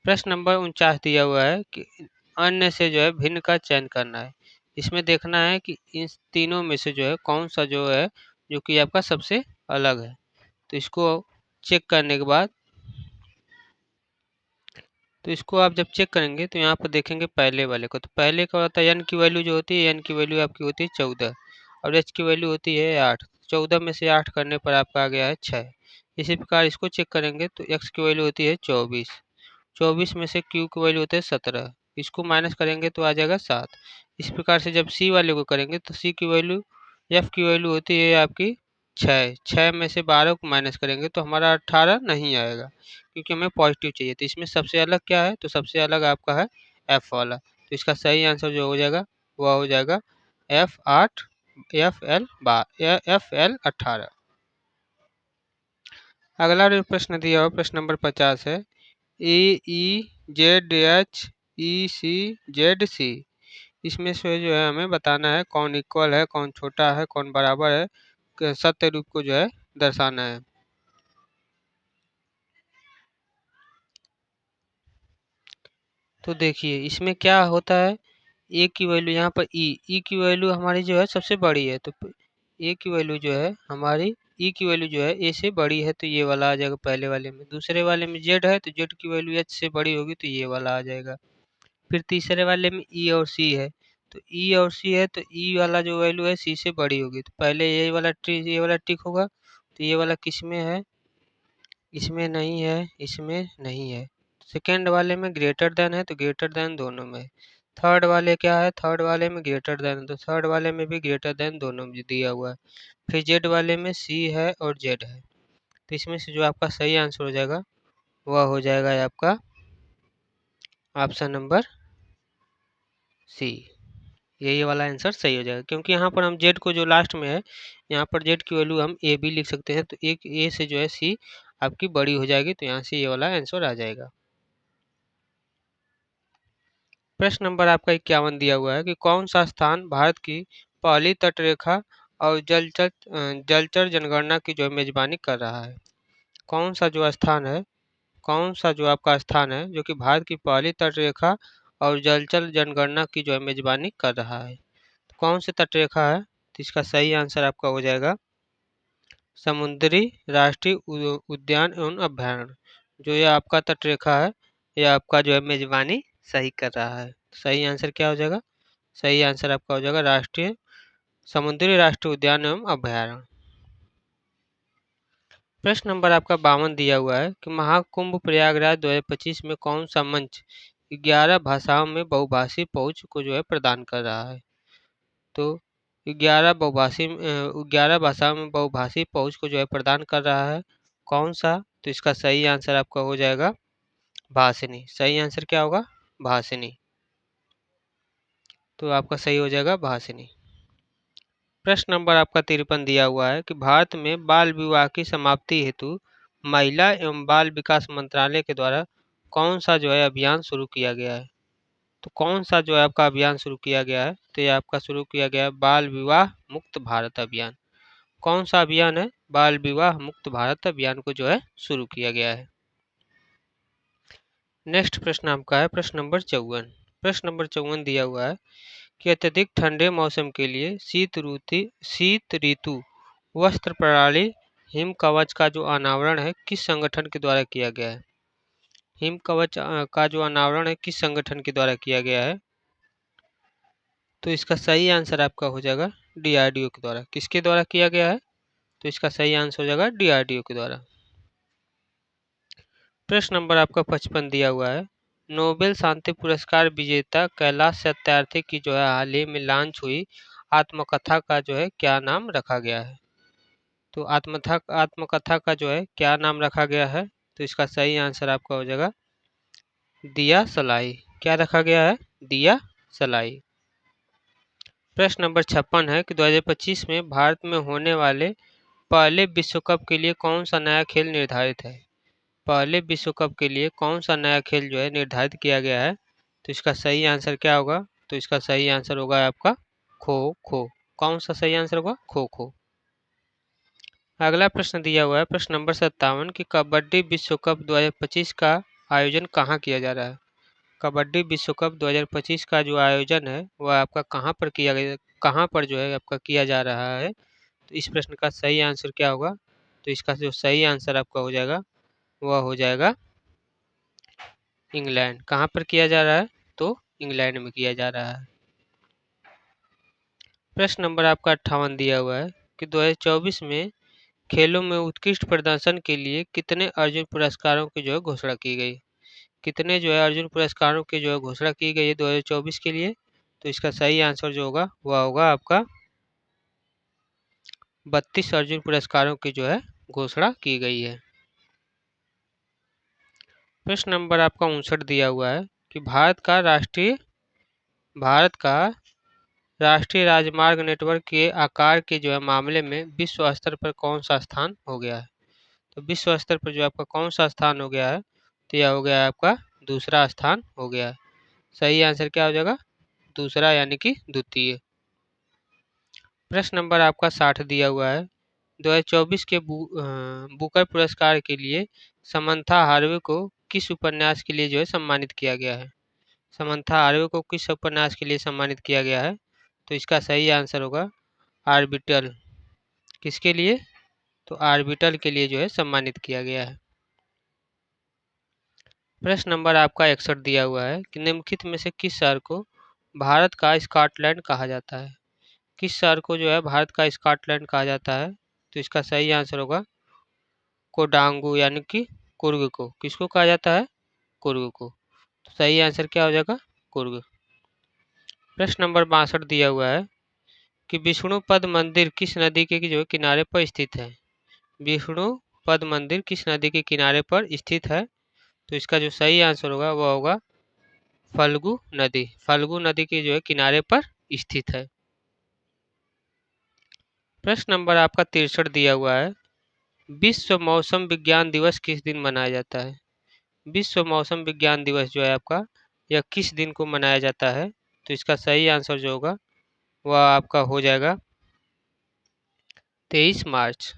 प्रश्न नंबर 49 दिया हुआ है कि अन्य से जो है भिन्न का चयन करना है। इसमें देखना है कि इन तीनों में से जो है कौन सा जो है जो कि आपका सबसे अलग है। तो इसको चेक करने के बाद, तो इसको आप जब चेक करेंगे तो यहाँ पर देखेंगे पहले वाले को। तो पहले का होता है एन की वैल्यू जो होती है, एन की वैल्यू आपकी होती है 14 और एच की वैल्यू होती है 8। 14 में से 8 करने पर आपका आ गया है 6। इसी प्रकार इसको चेक करेंगे तो एक्स की वैल्यू होती है 24, 24 में से क्यू की वैल्यू होती है 17, इसको माइनस करेंगे तो आ जाएगा 7। इस प्रकार से जब सी वाले को करेंगे तो सी की वैल्यू, एफ की वैल्यू होती है आपकी 6। 6 में से 12 को माइनस करेंगे तो हमारा 18 नहीं आएगा, क्योंकि हमें पॉजिटिव चाहिए। तो इसमें सबसे अलग क्या है, तो सबसे अलग आपका है एफ वाला। तो इसका सही आंसर जो हो जाएगा वह हो जाएगा F8, FL 18। अगला जो प्रश्न दिया हुआ प्रश्न नंबर 50 है, AEZHECZC। इसमें से जो है हमें बताना है कौन इक्वल है, कौन छोटा है, कौन बराबर है, सत्य रूप को जो है दर्शाना है। तो देखिए इसमें क्या होता है, ए की वैल्यू यहाँ पर ई की वैल्यू हमारी जो है सबसे बड़ी है, तो ए की वैल्यू जो है हमारी, ई की वैल्यू जो है ए से बड़ी है तो ये वाला आ जाएगा पहले वाले में। दूसरे वाले में जेड है तो जेड की वैल्यू एच से बड़ी होगी तो ये वाला आ जाएगा। फिर तीसरे वाले में ई और सी है, तो ई और सी है तो ई वाला जो वैल्यू है सी से बड़ी होगी, तो पहले ये वाला टिक होगा। तो ये वाला किस में है, इसमें नहीं है, इसमें नहीं है। सेकेंड वाले में ग्रेटर देन है तो ग्रेटर देन दोनों में। थर्ड वाले क्या है, थर्ड वाले में ग्रेटर देन, तो थर्ड वाले में भी ग्रेटर देन दोनों में दिया हुआ है। फिर जेड वाले में सी है और जेड है, तो इसमें से जो आपका सही आंसर हो जाएगा वह हो जाएगा आपका ऑप्शन नंबर सी। ये वाला आंसर सही हो जाएगा, क्योंकि यहाँ पर हम जेड को जो लास्ट में है, यहाँ पर जेड की वैल्यू हम ए भी लिख सकते हैं, तो एक ए से जो है सी आपकी बड़ी हो जाएगी, तो यहाँ से ये वाला आंसर आ जाएगा। प्रश्न नंबर आपका 51 दिया हुआ है कि कौन सा स्थान भारत की पहली तटरेखा और जलचर जनगणना की जो मेजबानी कर रहा है। कौन सा जो स्थान है, कौन सा जो आपका स्थान है जो कि भारत की पहली तटरेखा और जलचर जनगणना की जो है मेजबानी कर रहा है। तो कौन सी तटरेखा है, तो इसका सही आंसर आपका हो जाएगा समुद्री राष्ट्रीय उद्यान एवं अभ्यारण्य। जो ये आपका तटरेखा है, ये आपका जो है मेजबानी सही कर रहा है। सही आंसर क्या हो जाएगा, सही आंसर आपका हो जाएगा समुद्री राष्ट्रीय उद्यान एवं अभ्यारण्य। प्रश्न नंबर आपका 52 दिया हुआ है कि महाकुंभ प्रयागराज 2025 में कौन सा मंच 11 भाषाओं में बहुभाषी पहुंच को जो है प्रदान कर रहा है। तो 11 भाषाओं में बहुभाषी पहुंच को जो है प्रदान कर रहा है, कौन सा, तो इसका सही आंसर आपका हो जाएगा भाषिनी। सही आंसर क्या होगा, भाषिनी। तो आपका सही हो जाएगा भाषिनी। प्रश्न नंबर आपका 53 दिया हुआ है कि भारत में बाल विवाह की समाप्ति हेतु महिला एवं बाल विकास मंत्रालय के द्वारा कौन सा जो है अभियान शुरू किया गया है। तो कौन सा जो है आपका अभियान शुरू किया गया है, तो ये आपका शुरू किया गया है बाल विवाह मुक्त भारत अभियान। कौन सा अभियान है, बाल विवाह मुक्त भारत अभियान को जो है शुरू किया गया है। नेक्स्ट प्रश्न आपका है प्रश्न नंबर 54। प्रश्न नंबर 54 दिया हुआ है कि अत्यधिक ठंडे मौसम के लिए शीत ऋतु वस्त्र प्रणाली हिम कवच का जो अनावरण है किस संगठन के द्वारा किया गया है। हिम कवच का जो अनावरण है किस संगठन के द्वारा किया गया है, तो इसका सही आंसर आपका हो जाएगा DRDO के द्वारा। किसके द्वारा किया गया है, तो इसका सही आंसर हो जाएगा DRDO के द्वारा। प्रश्न नंबर आपका 55 दिया हुआ है, नोबेल शांति पुरस्कार विजेता कैलाश सत्यार्थी की जो है हाल ही में लॉन्च हुई आत्मकथा का जो है क्या नाम रखा गया है। तो आत्मकथा का जो है क्या नाम रखा गया है, तो इसका सही आंसर आपका हो जाएगा दिया सलाई। क्या रखा गया है, दिया सलाई। प्रश्न नंबर 56 है कि 2025 में भारत में होने वाले पहले विश्व कप के लिए कौन सा नया खेल निर्धारित है। पहले विश्व कप के लिए कौन सा नया खेल जो है निर्धारित किया गया है, तो इसका सही आंसर क्या होगा, तो इसका सही आंसर होगा आपका खो खो। कौन सा सही आंसर होगा, खो खो। अगला प्रश्न दिया हुआ है प्रश्न नंबर 57 कि कबड्डी विश्व कप 2025 का आयोजन कहाँ किया जा रहा है। कबड्डी विश्व कप 2025 का जो आयोजन है वह आपका कहाँ पर किया गया, कहाँ पर जो है आपका किया जा रहा है, तो इस प्रश्न का सही आंसर क्या होगा, तो इसका जो सही आंसर आपका हो जाएगा वह हो जाएगा इंग्लैंड। कहाँ पर किया जा रहा है, तो इंग्लैंड में किया जा रहा है। प्रश्न नंबर आपका 58 दिया हुआ है कि 2024 में खेलों में उत्कृष्ट प्रदर्शन के लिए कितने अर्जुन पुरस्कारों की जो है घोषणा की गई। कितने जो है अर्जुन पुरस्कारों की जो है घोषणा की गई है 2024 के लिए? तो इसका सही आंसर जो होगा वह होगा आपका 32 अर्जुन पुरस्कारों की जो है घोषणा की गई है। प्रश्न नंबर आपका 59 दिया हुआ है कि भारत का राष्ट्रीय राजमार्ग नेटवर्क के आकार के जो है मामले में विश्व स्तर पर कौन सा स्थान हो गया है? तो विश्व स्तर पर जो आपका कौन सा स्थान हो गया है? तो यह हो गया है आपका दूसरा स्थान हो गया है। सही आंसर क्या हो जाएगा? दूसरा यानी कि द्वितीय। प्रश्न नंबर आपका 60 दिया हुआ है 2024 के बुकर पुरस्कार के लिए समंथा हार्वे को किस उपन्यास के लिए जो है सम्मानित किया गया है? समंथा हार्वे को किस उपन्यास के लिए सम्मानित किया गया है? तो इसका सही आंसर होगा आर्बिटल। किसके लिए? तो आर्बिटल के लिए जो है सम्मानित किया गया है। प्रश्न नंबर आपका 61 दिया हुआ है कि निम्नलिखित में से किस शहर को भारत का स्कॉटलैंड कहा जाता है? किस शहर को जो है भारत का स्कॉटलैंड कहा जाता है? तो इसका सही आंसर होगा कोडांगू यानी कि कुर्ग को। किसको कहा जाता है? कुर्ग को। तो सही आंसर क्या हो जाएगा? कुर्ग। प्रश्न नंबर 62 दिया हुआ है कि विष्णु पद मंदिर किस नदी के जो किनारे पर स्थित है? विष्णु पद मंदिर किस नदी के किनारे पर स्थित है? तो इसका जो सही आंसर होगा वह होगा फल्गु नदी। फल्गु नदी के जो है किनारे पर स्थित है। प्रश्न नंबर आपका 63 दिया हुआ है विश्व मौसम विज्ञान दिवस किस दिन मनाया जाता है? विश्व मौसम विज्ञान दिवस जो है आपका यह किस दिन को मनाया जाता है? तो इसका सही आंसर जो होगा वह आपका हो जाएगा 23 मार्च।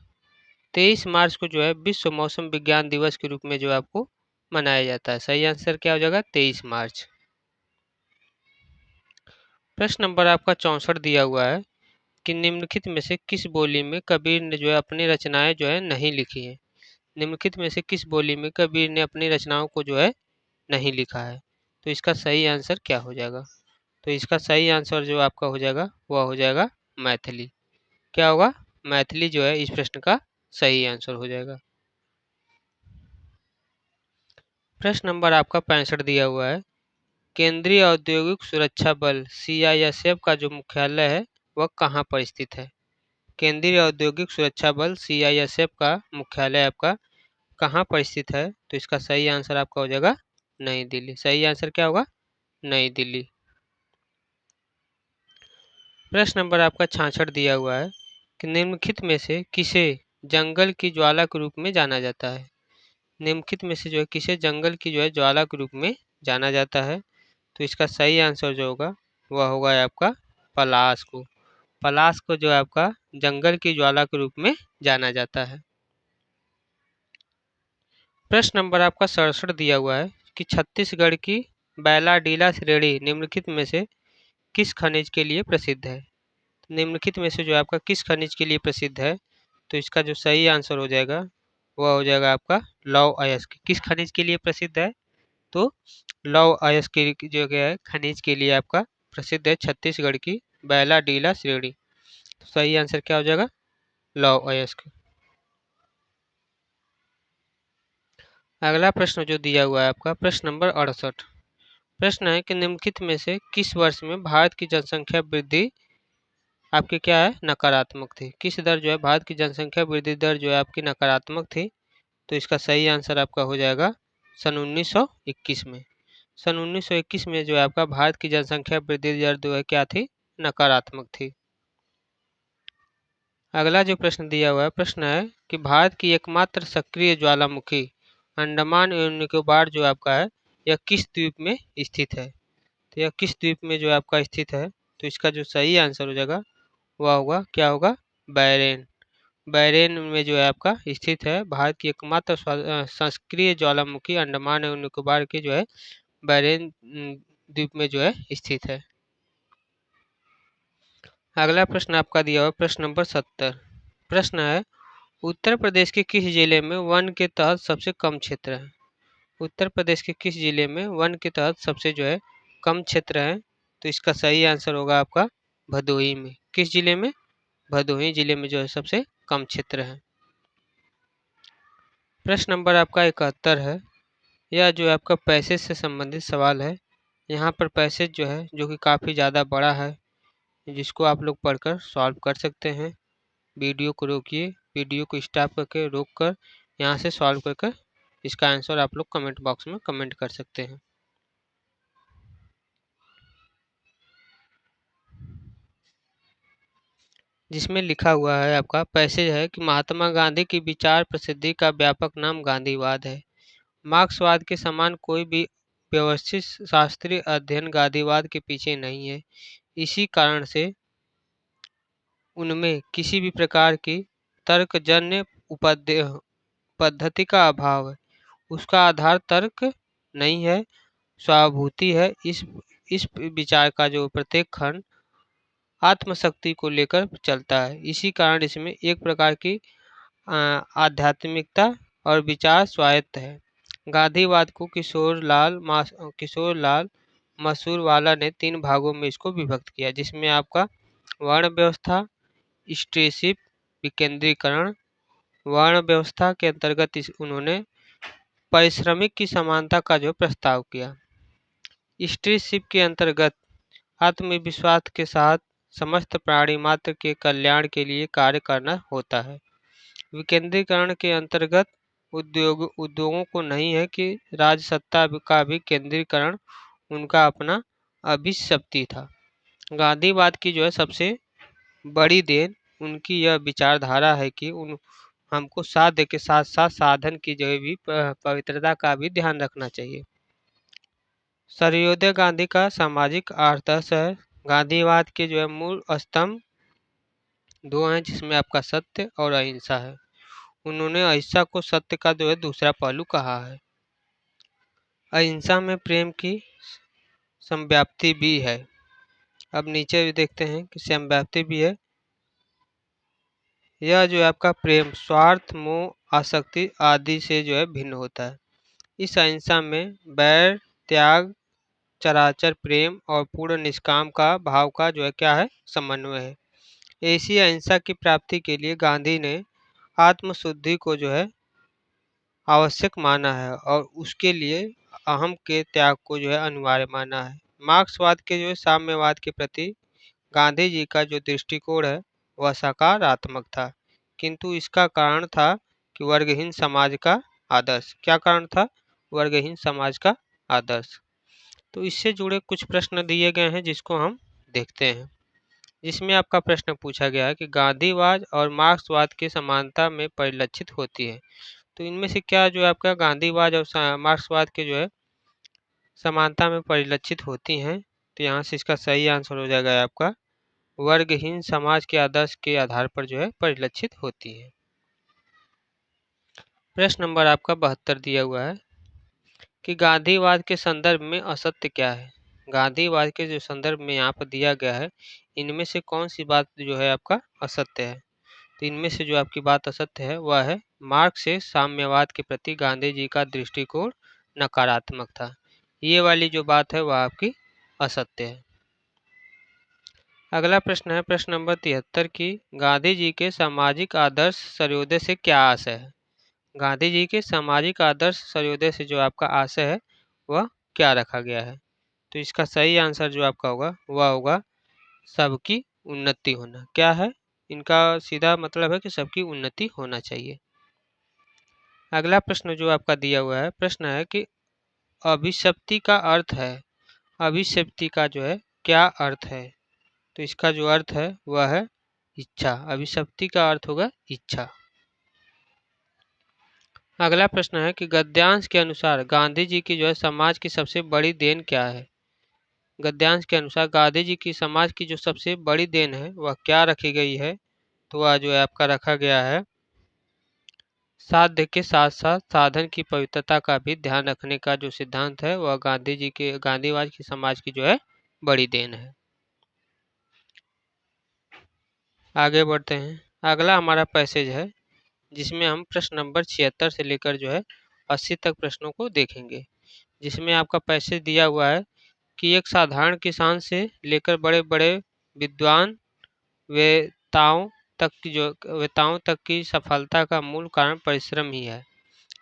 23 मार्च को जो है विश्व मौसम विज्ञान दिवस के रूप में जो आपको मनाया जाता है। सही आंसर क्या हो जाएगा? 23 मार्च। प्रश्न नंबर आपका 64 दिया हुआ है कि निम्नलिखित में से किस बोली में कबीर ने जो है अपनी रचनाएं जो है नहीं लिखी है? निम्नलिखित में से किस बोली में कबीर ने अपनी रचनाओं को जो है नहीं लिखा है? तो इसका सही आंसर क्या हो जाएगा? तो इसका सही आंसर जो आपका हो जाएगा वह हो जाएगा मैथिली। क्या होगा? मैथिली जो है इस प्रश्न का सही आंसर हो जाएगा। प्रश्न नंबर आपका 65 दिया हुआ है केंद्रीय औद्योगिक सुरक्षा बल सीआईएसएफ का जो मुख्यालय है वह कहाँ पर स्थित है? केंद्रीय औद्योगिक सुरक्षा बल सीआईएसएफ का मुख्यालय आपका कहाँ पर स्थित है? तो इसका सही आंसर आपका हो जाएगा नई दिल्ली। सही आंसर क्या होगा? नई दिल्ली। प्रश्न नंबर आपका 66 दिया हुआ है कि निम्नलिखित में से किसे जंगल की ज्वाला के रूप में जाना जाता है? निम्नलिखित में से जो है किसे जंगल की जो है ज्वाला के रूप में जाना जाता है? तो इसका सही आंसर जो होगा वह होगा आपका पलाश को। पलाश को जो है आपका जंगल की ज्वाला के रूप में जाना जाता है। प्रश्न नंबर आपका 67 दिया हुआ है कि छत्तीसगढ़ की बैलाडीला श्रेणी निम्नलिखित में से किस खनिज के लिए प्रसिद्ध है? निम्नलिखित में से जो आपका किस खनिज के लिए प्रसिद्ध है? तो इसका जो सही आंसर हो जाएगा वह हो जाएगा आपका लौह अयस्क। किस खनिज के लिए प्रसिद्ध है? तो लौह अयस्क की जो है खनिज के लिए आपका प्रसिद्ध है छत्तीसगढ़ की बैलाडीला श्रेणी। तो सही आंसर क्या हो जाएगा? लौह अयस्क। अगला प्रश्न जो दिया हुआ है आपका प्रश्न नंबर 68। प्रश्न है कि निम्नलिखित में से किस वर्ष में भारत की जनसंख्या वृद्धि आपकी क्या है? नकारात्मक थी। किस दर जो है भारत की जनसंख्या वृद्धि दर जो है आपकी नकारात्मक थी? तो इसका सही आंसर आपका हो जाएगा सन 1921 में। सन 1921 में जो है आपका भारत की जनसंख्या वृद्धि दर जो है क्या थी? नकारात्मक थी। अगला जो प्रश्न दिया हुआ है प्रश्न है कि भारत की एकमात्र सक्रिय ज्वालामुखी अंडमान एवं निकोबार जो आपका है यह किस द्वीप में स्थित है? तो यह किस द्वीप में जो आपका स्थित है? तो इसका जो सही आंसर हो जाएगा वह होगा क्या होगा? बैरेन। बैरेन में जो है आपका स्थित है भारत की एकमात्र सक्रिय ज्वालामुखी अंडमान एवं निकोबार की जो है बैरेन द्वीप में जो है स्थित है। अगला प्रश्न आपका दिया हुआ प्रश्न नंबर 70। प्रश्न है उत्तर प्रदेश के किस जिले में वन के तहत सबसे कम क्षेत्र है? उत्तर प्रदेश के किस जिले में वन के तहत सबसे जो है कम क्षेत्र है? तो इसका सही आंसर होगा आपका भदोही में। किस जिले में? भदोही जिले में जो है सबसे कम क्षेत्र है। प्रश्न नंबर आपका 71 है यह जो है आपका पैसे से संबंधित सवाल है। यहाँ पर पैसेज जो है जो कि काफ़ी ज़्यादा बड़ा है, जिसको आप लोग पढ़कर सॉल्व कर सकते हैं। वीडियो को रोकिए, वीडियो को स्टॉप करके रोक कर यहाँ से सॉल्व करके इसका आंसर आप लोग कमेंट बॉक्स में कमेंट कर सकते हैं। जिसमें लिखा हुआ है आपका पैसेज है कि महात्मा गांधी की विचार प्रसिद्धि का व्यापक नाम गांधीवाद है। मार्क्सवाद के समान कोई भी व्यवस्थित शास्त्रीय अध्ययन गांधीवाद के पीछे नहीं है। इसी कारण से उनमें किसी भी प्रकार की तर्कजन्य पद्धति का अभाव है। उसका आधार तर्क नहीं है, स्वानुभूति है। इस विचार का जो प्रत्येक खंड आत्मशक्ति को लेकर चलता है। इसी कारण इसमें एक प्रकार की आध्यात्मिकता और विचार स्वायत्त है। गांधीवाद को किशोर लाल मसूरवाला ने 3 भागों में इसको विभक्त किया, जिसमें आपका वर्ण व्यवस्था, स्टेशिप, विकेंद्रीकरण। वर्ण व्यवस्था के अंतर्गत उन्होंने पारिश्रमिक की समानता का जो प्रस्ताव किया। स्टेशिप के अंतर्गत आत्मविश्वास के साथ समस्त प्राणी मात्र के कल्याण के लिए कार्य करना होता है। विकेंद्रीकरण के अंतर्गत उद्योगों को नहीं है कि राजसत्ता का भी केंद्रीकरण उनका अपना अभिशप्ति था। गांधीवाद की जो है सबसे बड़ी देन उनकी यह विचारधारा है कि हमको साध्य के साथ साथ साधन की जो है भी पवित्रता का भी ध्यान रखना चाहिए। सर्वोदय गांधी का सामाजिक आदर्श है। गांधीवाद के जो है मूल स्तंभ 2 हैं, जिसमें आपका सत्य और अहिंसा है। उन्होंने अहिंसा को सत्य का जो है दूसरा पहलू कहा है। अहिंसा में प्रेम की समव्याप्ति भी है। अब नीचे भी देखते हैं कि समव्याप्ति भी है। यह जो है आपका प्रेम स्वार्थ, मोह, आसक्ति आदि से जो है भिन्न होता है। इस अहिंसा में बैर, त्याग, चराचर प्रेम और पूर्ण निष्काम का भाव का जो है क्या है समन्वय है। ऐसी अहिंसा की प्राप्ति के लिए गांधी ने आत्मशुद्धि को जो है आवश्यक माना है और उसके लिए अहम के त्याग को जो है अनिवार्य माना है। मार्क्सवाद के जो है साम्यवाद के प्रति गांधी जी का जो दृष्टिकोण है वह सकारात्मक था, किंतु इसका कारण था कि वर्गहीन समाज का आदर्श। क्या कारण था? वर्गहीन समाज का आदर्श। तो इससे जुड़े कुछ प्रश्न दिए गए हैं, जिसको हम देखते हैं। जिसमें आपका प्रश्न पूछा गया है कि गांधीवाद और मार्क्सवाद की समानता में परिलक्षित होती है। तो इनमें से क्या जो है आपका गांधीवाद और मार्क्सवाद के जो है समानता में परिलक्षित होती हैं? तो यहाँ से इसका सही आंसर हो जाएगा आपका वर्गहीन समाज के आदर्श के आधार पर जो है परिलक्षित होती है। प्रश्न नंबर आपका 72 दिया हुआ है कि गांधीवाद के संदर्भ में असत्य क्या है। गांधीवाद के जो संदर्भ में यहाँ पर दिया गया है, इनमें से कौन सी बात जो है आपका असत्य है? तो इनमें से जो आपकी बात असत्य है वह है मार्क्स से साम्यवाद के प्रति गांधी जी का दृष्टिकोण नकारात्मक था। ये वाली जो बात है वह आपकी असत्य है। अगला प्रश्न है प्रश्न नंबर 73 की गांधी जी के सामाजिक आदर्श सर्वोदय से क्या आशय है। गांधी जी के सामाजिक आदर्श सर्वोदय से जो आपका आशय है वह क्या रखा गया है? तो इसका सही आंसर जो आपका होगा वह होगा सबकी उन्नति होना। क्या है? इनका सीधा मतलब है कि सबकी उन्नति होना चाहिए। अगला प्रश्न जो आपका दिया हुआ है प्रश्न है कि अभिशप्ति का अर्थ है। अभिशप्ति का जो है क्या अर्थ है? तो इसका जो अर्थ है वह है इच्छा। अभिशप्ति का अर्थ होगा इच्छा। अगला प्रश्न है कि गद्यांश के अनुसार गांधी जी की जो है समाज की सबसे बड़ी देन क्या है। गद्यांश के अनुसार गांधी जी की समाज की जो सबसे बड़ी देन है वह क्या रखी गई है? तो वह जो है आपका रखा गया है साध्य के साथ साथ साधन की पवित्रता का भी ध्यान रखने का जो सिद्धांत है वह गांधी जी के गांधीवाद की समाज की जो है बड़ी देन है। आगे बढ़ते हैं। अगला हमारा पैसेज है, जिसमें हम प्रश्न नंबर 76 से लेकर जो है 80 तक प्रश्नों को देखेंगे। जिसमें आपका पैसेज दिया हुआ है कि एक साधारण किसान से लेकर बड़े बड़े विद्वान वेताओं तक की सफलता का मूल कारण परिश्रम ही है।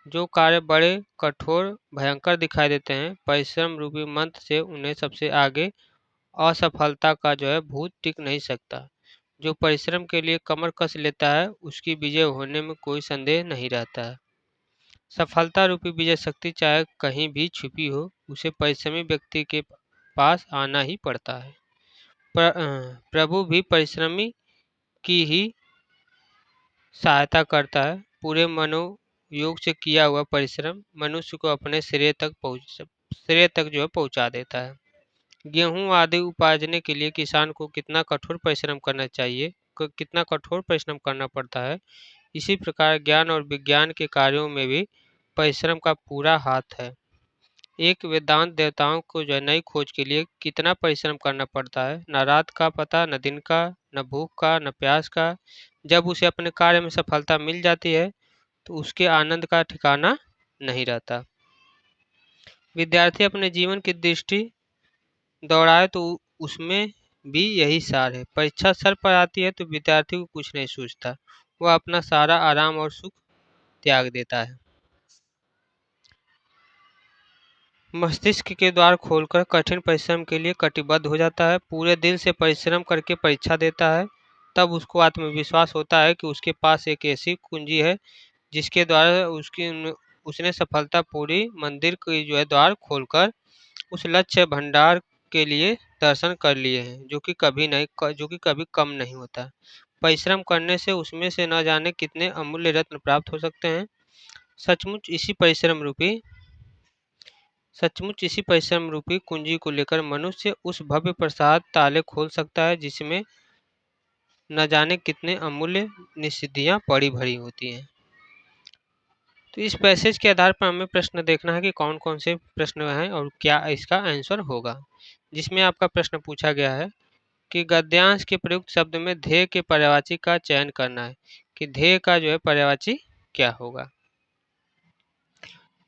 जो कार्य बड़े कठोर भयंकर दिखाई देते हैं, परिश्रम रूपी मंत्र से उन्हें सबसे आगे असफलता का जो है भूत टिक नहीं सकता। जो परिश्रम के लिए कमर कस लेता है, उसकी विजय होने में कोई संदेह नहीं रहता है। सफलता रूपी विजय शक्ति चाहे कहीं भी छुपी हो, उसे परिश्रमी व्यक्ति के पास आना ही पड़ता है। प्रभु भी परिश्रमी की ही सहायता करता है। पूरे मनोयोग से किया हुआ परिश्रम मनुष्य को अपने श्रेय तक जो है पहुंचा देता है। गेहूं आदि उपाजने के लिए किसान को कितना कठोर परिश्रम करना चाहिए, कितना कठोर परिश्रम करना पड़ता है, इसी प्रकार ज्ञान और विज्ञान के कार्यों में भी परिश्रम का पूरा हाथ है। एक वेदांत देवताओं को जो है नई खोज के लिए कितना परिश्रम करना पड़ता है, न रात का पता, न दिन का, न भूख का, न प्यास का। जब उसे अपने कार्य में सफलता मिल जाती है तो उसके आनंद का ठिकाना नहीं रहता। विद्यार्थी अपने जीवन की दृष्टि दौड़ाए तो उसमें भी यही सार है। परीक्षा सर पर आती है तो विद्यार्थी को कुछ नहीं सूझता, वह अपना सारा आराम और सुख त्याग देता है। मस्तिष्क के द्वार खोलकर कठिन परिश्रम के लिए कटिबद्ध हो जाता है, पूरे दिल से परिश्रम करके परीक्षा देता है। तब उसको आत्मविश्वास होता है कि उसके पास एक ऐसी कुंजी है जिसके द्वारा उसने सफलतापूरी मंदिर के जो है द्वार खोलकर उस लक्ष्य भंडार के लिए दर्शन कर लिए हैं, जो कि कभी कम नहीं होता। परिश्रम करने से उसमें से न जाने कितने अमूल्य रत्न प्राप्त हो सकते हैं। सचमुच इसी परिश्रम रूपी सचमुच इसी परिश्रम रूपी कुंजी को लेकर मनुष्य उस भव्य प्रसाद ताले खोल सकता है जिसमें न जाने कितने अमूल्य निषिद्धियां पड़ी भरी होती हैं। तो इस पैसेज के आधार पर हमें प्रश्न देखना है कि कौन कौन से प्रश्न हैं और क्या इसका आंसर होगा। जिसमें आपका प्रश्न पूछा गया है कि गद्यांश के प्रयुक्त शब्द में ध्येय के पर्यायवाची का चयन करना है, कि ध्येय का जो है पर्यायवाची क्या होगा।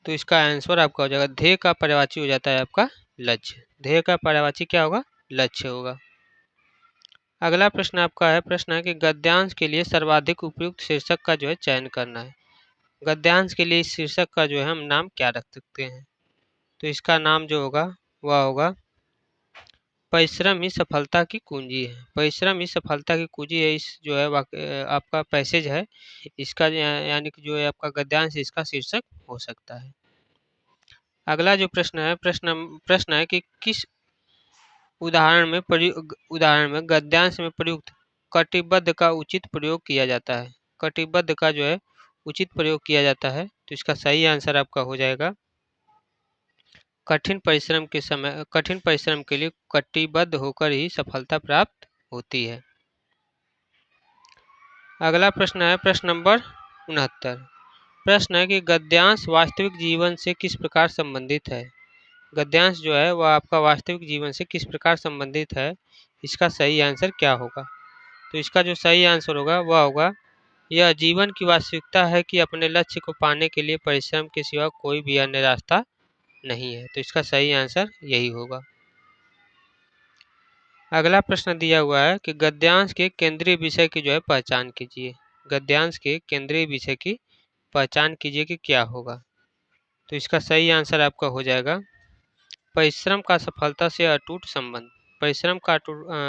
तो इसका आंसर आपका हो जाएगा, ध्येय का पर्यायवाची हो जाता है आपका लक्ष्य। ध्येय का पर्यायवाची क्या होगा, लक्ष्य होगा। अगला प्रश्न आपका है, प्रश्न है कि गद्यांश के लिए सर्वाधिक उपयुक्त शीर्षक का जो है चयन करना है। गद्यांश के लिए इस शीर्षक का जो है हम नाम क्या रख सकते हैं। तो इसका नाम जो होगा वह होगा परिश्रम ही सफलता की कुंजी है। परिश्रम ही सफलता की कुंजी है, इस जो है आपका पैसेज है इसका यानी कि जो है आपका गद्यांश इसका शीर्षक हो सकता है। अगला जो प्रश्न है, प्रश्न है कि किस उदाहरण में गद्यांश में प्रयुक्त कटिबद्ध का उचित प्रयोग किया जाता है। कटिबद्ध का जो है उचित प्रयोग किया जाता है। तो इसका सही आंसर आपका हो जाएगा कठिन परिश्रम के लिए कटिबद्ध होकर ही सफलता प्राप्त होती है। अगला प्रश्न है, प्रश्न नंबर 69। प्रश्न है कि गद्यांश वास्तविक जीवन से किस प्रकार संबंधित है। गद्यांश जो है वह आपका वास्तविक जीवन से किस प्रकार संबंधित है, इसका सही आंसर क्या होगा। तो इसका जो सही आंसर होगा वह होगा, यह जीवन की वास्तविकता है कि अपने लक्ष्य को पाने के लिए परिश्रम के सिवा कोई भी अन्य रास्ता नहीं है। तो इसका सही आंसर यही होगा। अगला प्रश्न दिया हुआ है कि गद्यांश के केंद्रीय विषय की जो है पहचान कीजिए। गद्यांश के केंद्रीय विषय की पहचान कीजिए कि क्या होगा। तो इसका सही आंसर आपका हो जाएगा परिश्रम का सफलता से अटूट संबंध। परिश्रम का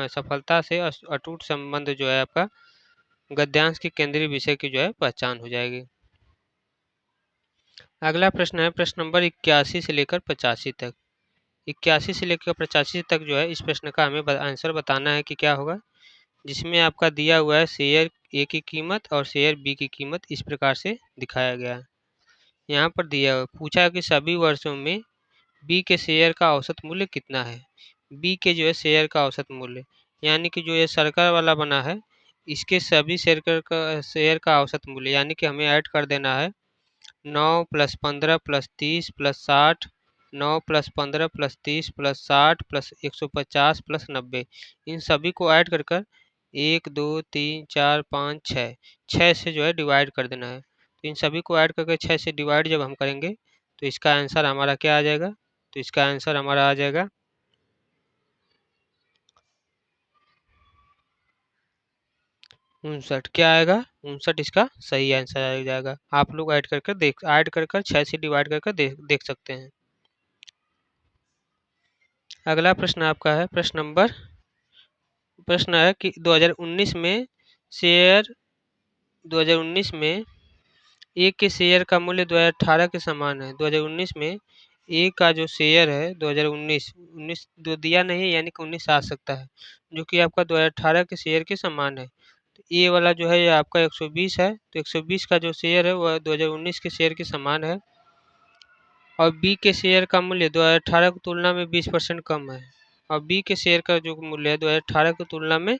सफलता से अटूट संबंध जो है आपका गद्यांश के केंद्रीय विषय की जो है पहचान हो जाएगी। अगला प्रश्न है, प्रश्न नंबर 81 से लेकर 85 तक। 81 से लेकर 85 तक जो है इस प्रश्न का हमें आंसर बताना है कि क्या होगा। जिसमें आपका दिया हुआ है शेयर ए की कीमत और शेयर बी की कीमत इस प्रकार से दिखाया गया है। यहाँ पर दिया हुआ पूछा है कि सभी वर्षों में बी के शेयर का औसत मूल्य कितना है। बी के जो है शेयर का औसत मूल्य यानी कि जो ये सर्कल वाला बना है इसके सभी शेयर का औसत मूल्य यानी कि हमें ऐड कर देना है 9 + 15 + 30 + 60, 9 + 15 + 30 + 60 + 150 + 90, इन सभी को ऐड कर कर 1 2 3 4 5 6 से जो है डिवाइड कर देना है। तो इन सभी को ऐड करके 6 से डिवाइड जब हम करेंगे तो इसका आंसर हमारा क्या आ जाएगा। तो इसका आंसर हमारा आ जाएगा 59 क्या आएगा? 59 इसका सही आंसर आ जाएगा। आप लोग ऐड कर कर 6 से डिवाइड कर कर देख सकते हैं। अगला प्रश्न आपका है प्रश्न है कि 2019 में शेयर 2019 में ए के शेयर का मूल्य 2018 के समान है। 2019 में ए का जो शेयर है 2019 19 जो दिया नहीं है, यानी कि 19 आ सकता है, जो कि आपका 2018 के शेयर के समान है। तो ए वाला जो है ये आपका 120 है, तो 120 का जो शेयर है वह 2019 के शेयर के समान है। और बी के शेयर का मूल्य 2018 की तुलना में 20% कम है। और बी के शेयर का जो मूल्य है 2018 की तुलना में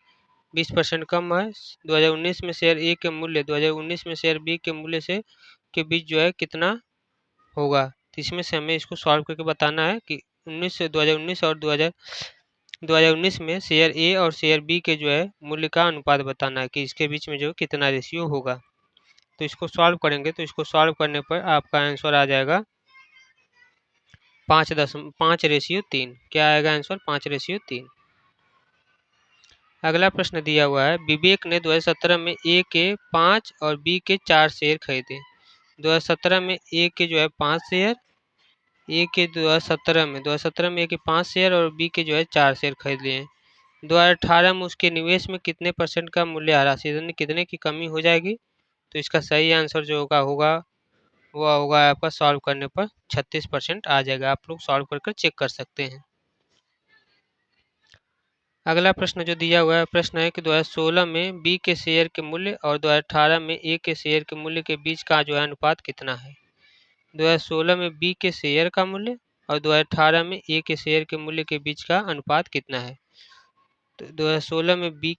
20% कम है। 2019 में शेयर ए के मूल्य 2019 में शेयर बी के मूल्य से के बीच जो है कितना होगा। तो इसमें से हमें इसको सॉल्व करके बताना है कि 2019 और 2019 में शेयर ए और शेयर बी के जो है मूल्य का अनुपात बताना है कि इसके बीच में जो कितना रेशियो होगा। तो इसको सॉल्व करेंगे, तो इसको सॉल्व करने पर आपका आंसर आ जाएगा 5:5:3। क्या आएगा आंसर? 5:3। अगला प्रश्न दिया हुआ है, विवेक ने 2017 में ए के 5 और बी के 4 शेयर खरीदे। 2017 में ए के जो है 5 शेयर, ए के 2017 में ए के 5 शेयर और बी के जो है 4 शेयर खरीद लिए हैं। 2018 में उसके निवेश में कितने परसेंट का मूल्यह्रास, यानी कितने की कमी हो जाएगी। तो इसका सही आंसर जो होगा वह होगा आपका सॉल्व करने पर 36% आ जाएगा। आप लोग सॉल्व कर चेक कर सकते हैं। अगला प्रश्न जो दिया हुआ है प्रश्न है कि 2016 में बी के शेयर के मूल्य और 2018 में ए के शेयर के मूल्य के बीच का जो है अनुपात कितना है। 2016 में बी के शेयर का मूल्य और 2018 में ए के शेयर के मूल्य के बीच का अनुपात कितना है। तो 2016 में बी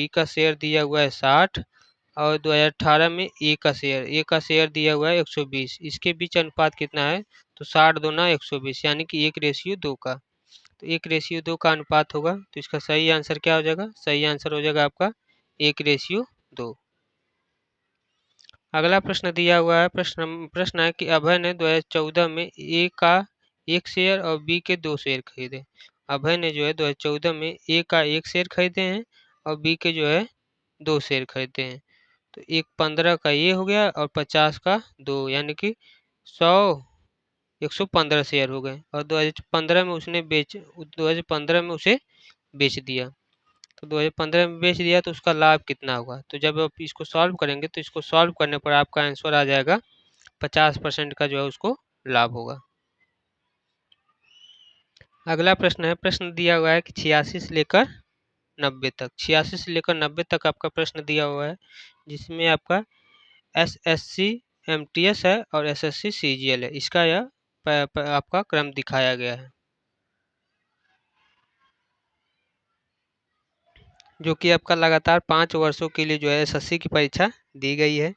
का शेयर दिया हुआ है 60 और 2018 में ए का शेयर दिया हुआ है 120। इसके बीच अनुपात कितना है? तो 60 दूना 120, यानी कि 1:2 का। तो 1:2 का अनुपात होगा। तो इसका सही आंसर क्या हो जाएगा? सही आंसर हो जाएगा आपका 1:2। अगला प्रश्न दिया हुआ है प्रश्न है कि अभय ने 2014 में ए का 1 शेयर और बी के 2 शेयर खरीदे। अभय ने जो है 2014 में ए का 1 शेयर खरीदे हैं और बी के जो है 2 शेयर खरीदे हैं। तो 15 का ये हो गया और 50 का 2, यानी कि 115 शेयर हो गए। और 2015 में उसे बेच दिया। तो 2015 में बेच दिया तो उसका लाभ कितना होगा। तो जब आप इसको सॉल्व करेंगे तो इसको सॉल्व करने पर आपका आंसर आ जाएगा 50% का जो है उसको लाभ होगा। अगला प्रश्न है, प्रश्न दिया हुआ है कि 86 से लेकर 90 तक, 86 से लेकर 90 तक आपका प्रश्न दिया हुआ है, जिसमें आपका SSC MTS है और SSC CGL है। इसका यह आपका क्रम दिखाया गया है, जो कि आपका लगातार 5 वर्षों के लिए जो है SSC की परीक्षा दी गई है।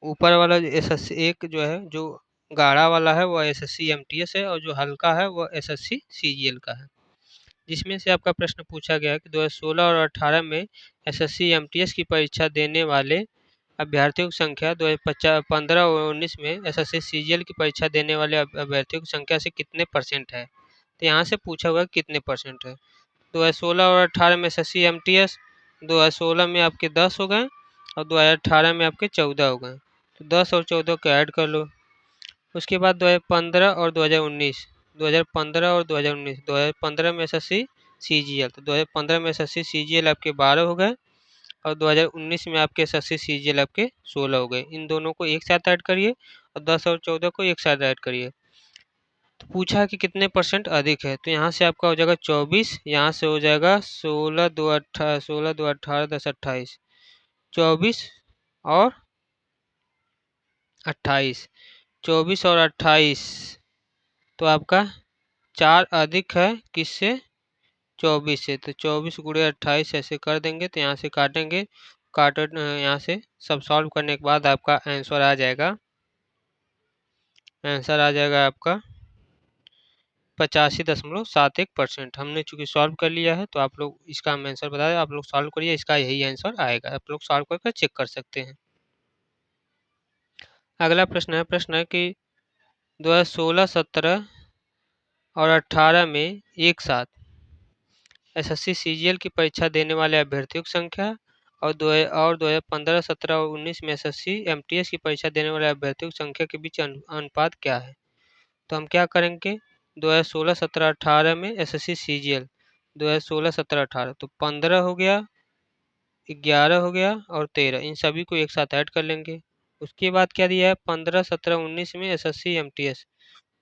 ऊपर वाला जो SSC एक जो है, जो गाढ़ा वाला है वह SSC MTS है और जो हल्का है वह SSC CGL का है। जिसमें से आपका प्रश्न पूछा गया है कि 2016 और 18 में SSC MTS की परीक्षा देने वाले अभ्यर्थियों की संख्या 2015 और 19 में SSC CGL की परीक्षा देने वाले अभ्यर्थियों की संख्या से कितने परसेंट है। तो यहाँ से पूछा हुआ कितने परसेंट है। 2016 और 18 में SSC MTS 2016 में आपके 10 हो गए और 2018 में आपके 14 हो गए। तो 10 और 14 को ऐड कर लो। उसके बाद 2015 और 2019, 2015 और 2019, 2015 में SSC CGL, तो 2015 में SSC CGL आपके 12 हो गए और 2019 में आपके SSC CGL आपके 16 हो गए। इन दोनों को एक साथ ऐड करिए और 10 और 14 को एक साथ ऐड करिए। तो पूछा कि कितने परसेंट अधिक है। तो यहाँ से आपका हो जाएगा 24, यहाँ से हो जाएगा 16 2 18, 16 2 18 10 28, 24 और 28, 24 और 28। तो आपका 4 अधिक है किससे? 24 से। तो 24 गुणे 28 ऐसे कर देंगे, तो यहाँ से काटेंगे, यहाँ से सब सॉल्व करने के बाद आपका आंसर आ जाएगा आपका 85.71%। हमने चूंकि सॉल्व कर लिया है तो आप लोग इसका हम आंसर बता दें, आप लोग सॉल्व करिए, इसका यही आंसर आएगा। आप लोग सॉल्व करके चेक कर सकते हैं। अगला प्रश्न है कि 2016 17 और 18 में एक साथ SSC CGL की परीक्षा देने वाले अभ्यर्थियों की संख्या और 2015, 17 और 19 में एसएससी एमटीएस की परीक्षा देने वाले अभ्यर्थियों की संख्या के बीच अनुपात क्या है? तो हम क्या करेंगे, 2016, 17, 18 में एसएससी सीजीएल 2016, 17, 18 तो 15 हो गया, 11 हो गया और 13, इन सभी को एक साथ ऐड कर लेंगे। उसके बाद क्या दिया है, 15, 17, 19 में एसएससी एमटीएस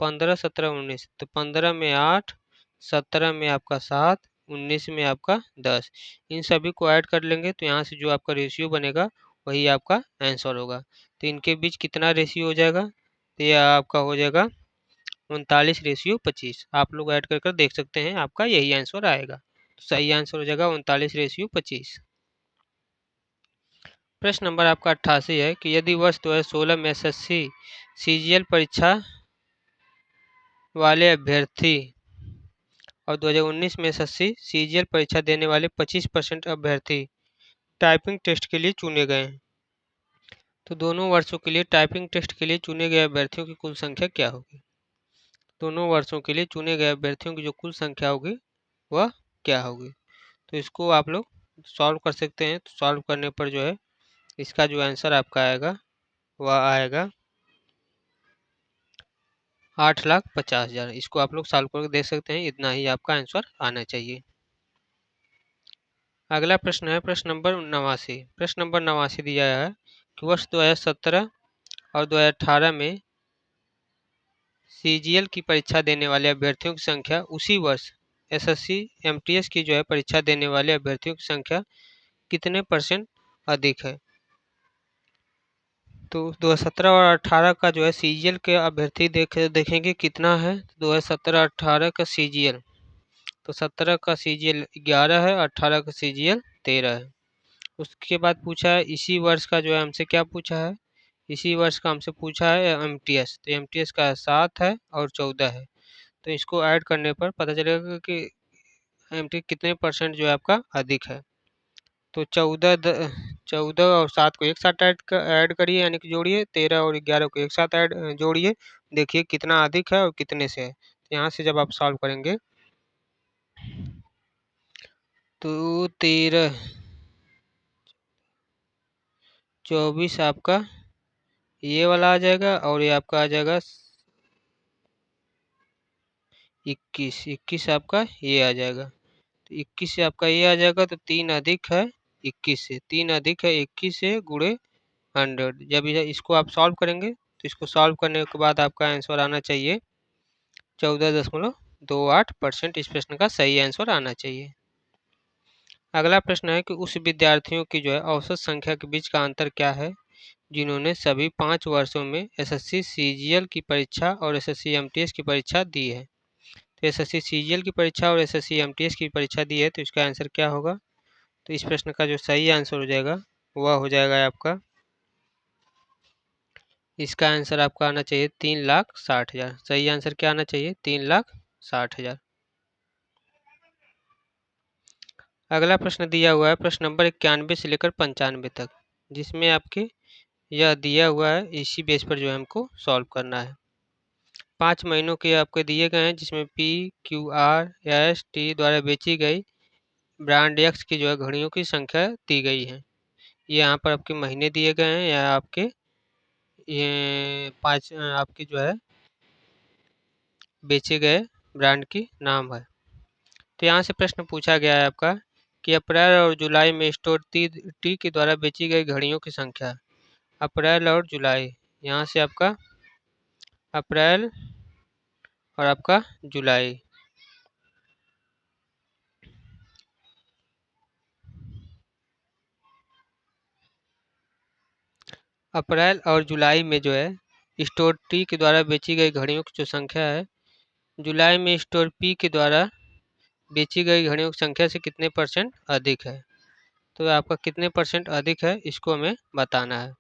15, 17, 19 तो 15 में 8, 17 में आपका 7, 19 में आपका 10, इन सभी को ऐड कर लेंगे तो यहाँ से जो आपका रेशियो बनेगा वही आपका आंसर होगा। तो इनके बीच कितना रेशियो हो जाएगा, तो ये आपका हो जाएगा 39:25। आप लोग ऐड कर देख सकते हैं, आपका यही आंसर आएगा। तो सही आंसर हो जाएगा 39:25। प्रश्न नंबर आपका 88 है कि यदि वर्ष 2016 में एसएससी सीजीएल परीक्षा वाले अभ्यर्थी और 2019 में एसएससी सीजीएल परीक्षा देने वाले 25% अभ्यर्थी टाइपिंग टेस्ट के लिए चुने गए हैं, तो दोनों वर्षों के लिए टाइपिंग टेस्ट के लिए चुने गए अभ्यर्थियों की कुल संख्या क्या होगी? दोनों वर्षों के लिए चुने गए अभ्यर्थियों की जो कुल संख्या होगी वह क्या होगी? तो इसको आप लोग सॉल्व कर सकते हैं। तो सॉल्व करने पर जो है इसका जो आंसर आपका आएगा वह आएगा 8,50,000। इसको आप लोग सॉल्व करके देख सकते हैं, इतना ही आपका आंसर आना चाहिए। अगला प्रश्न है प्रश्न नंबर 89। प्रश्न नंबर 89 दिया है कि वर्ष 2017 और 2018 में सीजीएल की परीक्षा देने वाले अभ्यर्थियों की संख्या उसी वर्ष एसएससी एमटीएस की जो है परीक्षा देने वाले अभ्यर्थियों की संख्या कितने % अधिक है? तो 2017 और 18 का जो है सीजीएल के अभ्यर्थी देखेंगे कितना है। 2017-18 का सीजीएल, तो 17 का सीजीएल 11 है, 18 का सीजीएल 13 है। उसके बाद पूछा है इसी वर्ष का जो है हमसे क्या पूछा है, इसी वर्ष का हमसे पूछा है एमटीएस, तो एमटीएस का 7 है और 14 है। तो इसको ऐड करने पर पता चलेगा कि एमटी कितने % जो है आपका अधिक है। तो 14 और 7 को एक साथ ऐड करिए, यानी कि जोड़िए, 13 और 11 को एक साथ जोड़िए, देखिए कितना अधिक है और कितने से है। तो यहाँ से जब आप सॉल्व करेंगे तो 13, 24 आपका ये वाला आ जाएगा और ये आपका आ जाएगा 21 आपका ये आ जाएगा। तो 21 से आपका ये आ जाएगा, तो 3 अधिक है 21 से, 3 अधिक है 21 से गुणे 100। जब इसको आप सॉल्व करेंगे तो इसको सॉल्व करने के बाद आपका आंसर आना चाहिए 14.28%। इस प्रश्न का सही आंसर आना चाहिए। अगला प्रश्न है कि उस विद्यार्थियों की जो है औसत संख्या के बीच का अंतर क्या है जिन्होंने सभी 5 वर्षों में एसएससी सीजीएल की परीक्षा और एसएससी एमटीएस की परीक्षा दी है। तो एसएससी सीजीएल की परीक्षा और एसएससी एमटीएस की परीक्षा दी है, तो इसका आंसर क्या होगा? तो इस प्रश्न का जो सही आंसर हो जाएगा वह हो जाएगा आपका, इसका आंसर आपका आना चाहिए 3,60,000। सही आंसर क्या आना चाहिए? 3,60,000। अगला प्रश्न दिया हुआ है प्रश्न नंबर 91 से लेकर 95 तक, जिसमें आपके यह दिया हुआ है, इसी बेस पर जो है हमको सॉल्व करना है। 5 महीनों के आपके दिए गए हैं, जिसमें PQRST द्वारा बेची गई ब्रांड एक्स की जो है घड़ियों की संख्या दी गई है। ये यहाँ पर आपके महीने दिए गए हैं, या आपके ये 5 आपके जो है बेचे गए ब्रांड की नाम है। तो यहाँ से प्रश्न पूछा गया है आपका कि अप्रैल और जुलाई में स्टोर टी के द्वारा बेची गई घड़ियों की संख्या। अप्रैल और जुलाई, यहाँ से आपका अप्रैल और आपका जुलाई, अप्रैल और जुलाई में जो है स्टोर टी के द्वारा बेची गई घड़ियों की जो संख्या है, जुलाई में स्टोर पी के द्वारा बेची गई घड़ियों की संख्या से कितने % अधिक है। तो आपका कितने % अधिक है इसको हमें बताना है।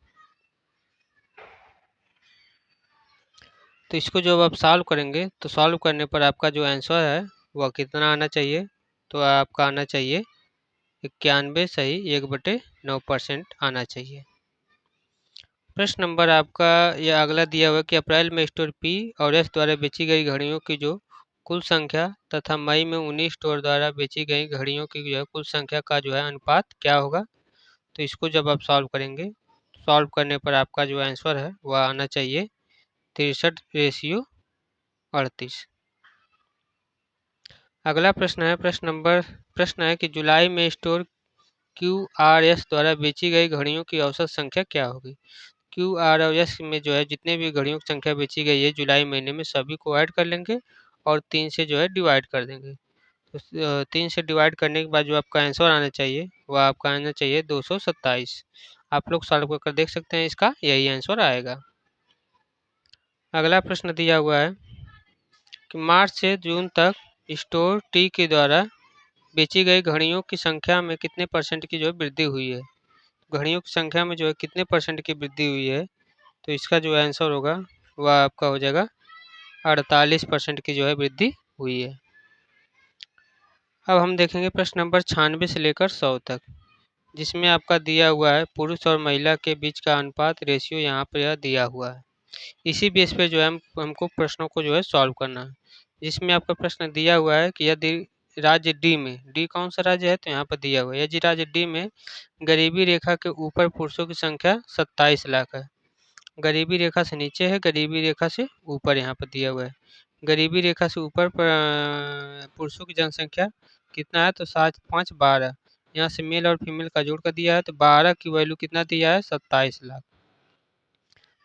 तो इसको जब आप सॉल्व करेंगे तो सॉल्व करने पर आपका जो आंसर है वह कितना आना चाहिए? तो आपका आना चाहिए 91 सही 1/9% आना चाहिए। प्रश्न नंबर आपका यह अगला दिया हुआ है कि अप्रैल में स्टोर पी और एस द्वारा बेची गई घड़ियों की जो कुल संख्या तथा मई में उन्हीं स्टोर द्वारा बेची गई घड़ियों की जो है कुल संख्या का जो है अनुपात क्या होगा? तो इसको जब आप सॉल्व करेंगे, सॉल्व करने पर आपका जो आंसर है वह आना चाहिए 63:38। अगला प्रश्न है प्रश्न है कि जुलाई में स्टोर QRS द्वारा बेची गई घड़ियों की औसत संख्या क्या होगी। QRS में जो है जितने भी घड़ियों की संख्या बेची गई है जुलाई महीने में, सभी को ऐड कर लेंगे और 3 से जो है डिवाइड कर देंगे। तो 3 से डिवाइड करने के बाद जो आपका आंसर आना चाहिए वह आपका आना चाहिए 227। आप लोग सॉल्व कर देख सकते हैं, इसका यही आंसर आएगा। अगला प्रश्न दिया हुआ है कि मार्च से जून तक स्टोर टी के द्वारा बेची गई घड़ियों की संख्या में कितने परसेंट की जो है वृद्धि हुई है। घड़ियों की संख्या में जो है कितने परसेंट की वृद्धि हुई है, तो इसका जो आंसर होगा वह आपका हो जाएगा 48% की जो है वृद्धि हुई है। अब हम देखेंगे प्रश्न नंबर 96 से लेकर 100 तक, जिसमें आपका दिया हुआ है पुरुष और महिला के बीच का अनुपात रेशियो यहाँ पर यह दिया हुआ है। इसी बेस पे जो है हमको प्रश्नों को जो है सॉल्व करना है, जिसमें आपका प्रश्न दिया हुआ है कि यदि राज्य डी में, डी कौन सा राज्य है तो यहाँ पर दिया हुआ है, यदि राज्य डी में गरीबी रेखा के ऊपर पुरुषों की संख्या 27 लाख है, गरीबी रेखा से नीचे है, गरीबी रेखा से ऊपर यहाँ पर दिया हुआ है। गरीबी रेखा से ऊपर पुरुषों की जनसंख्या कितना है तो 7 5 12, यहाँ से मेल और फीमेल का जोड़ कर दिया है तो 12 की वैल्यू कितना दिया है 27 लाख।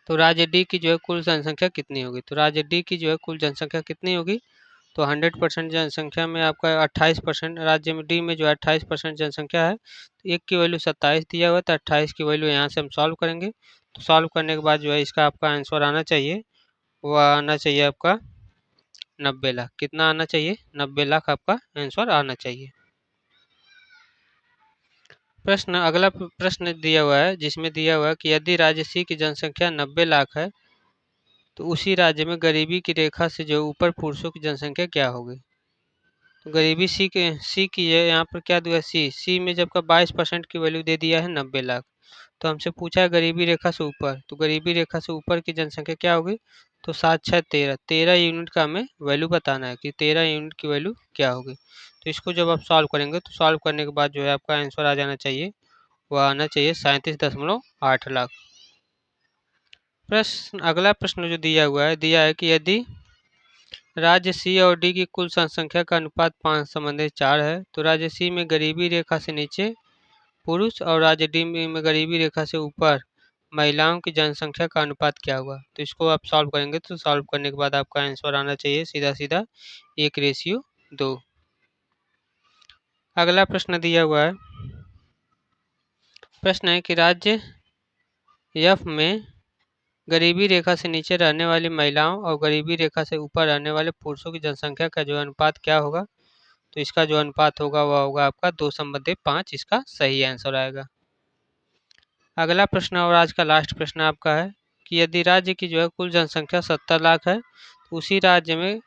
तो राज्य डी की जो है कुल जनसंख्या कितनी होगी, तो राज्य डी की जो है कुल जनसंख्या कितनी होगी, तो 100% जनसंख्या में आपका 28%, राज्य में डी में जो है 28% जनसंख्या है, तो एक की वैल्यू 27 दिया हुआ है तो 28 की वैल्यू यहाँ से हम सॉल्व करेंगे। तो सॉल्व करने के बाद जो है इसका आपका आंसर आना चाहिए, वह आना चाहिए आपका 90 लाख। कितना आना चाहिए, 90 लाख आपका आंसर आना चाहिए। अगला प्रश्न दिया हुआ है, जिसमें दिया हुआ है कि यदि राज्य सी की जनसंख्या 90 लाख है तो उसी राज्य में गरीबी की रेखा से जो ऊपर पुरुषों की जनसंख्या क्या होगी। तो गरीबी सी की है, यहाँ पर क्या दिया, सी में जब का 22% की वैल्यू दे दिया है 90 लाख, तो हमसे पूछा है गरीबी रेखा से ऊपर, तो गरीबी रेखा से ऊपर की जनसंख्या क्या होगी, तो 7 6 13, 13 यूनिट का हमें वैल्यू बताना है कि 13 यूनिट की वैल्यू क्या होगी। तो इसको जब आप सॉल्व करेंगे तो सॉल्व करने के बाद जो है आपका आंसर आ जाना चाहिए, वह आना चाहिए 37.8 लाख। अगला प्रश्न जो दिया है कि यदि राज्य सी और डी की कुल जनसंख्या का अनुपात 5:4 है तो राज्य सी में गरीबी रेखा से नीचे पुरुष और राज्य डी में गरीबी रेखा से ऊपर महिलाओं की जनसंख्या का अनुपात क्या होगा। तो इसको आप सॉल्व करेंगे तो सॉल्व करने के बाद आपका आंसर आना चाहिए सीधा सीधा 1:2। अगला प्रश्न दिया हुआ है, प्रश्न है कि राज्य एफ में गरीबी रेखा से नीचे रहने वाली महिलाओं और गरीबी रेखा से ऊपर रहने वाले पुरुषों की जनसंख्या का जो अनुपात क्या होगा। तो इसका जो अनुपात होगा वह होगा आपका 2/5, इसका सही आंसर आएगा। अगला प्रश्न और आज का लास्ट प्रश्न आपका है कि यदि राज्य की जो है कुल जनसंख्या 70 लाख है तो उसी राज्य में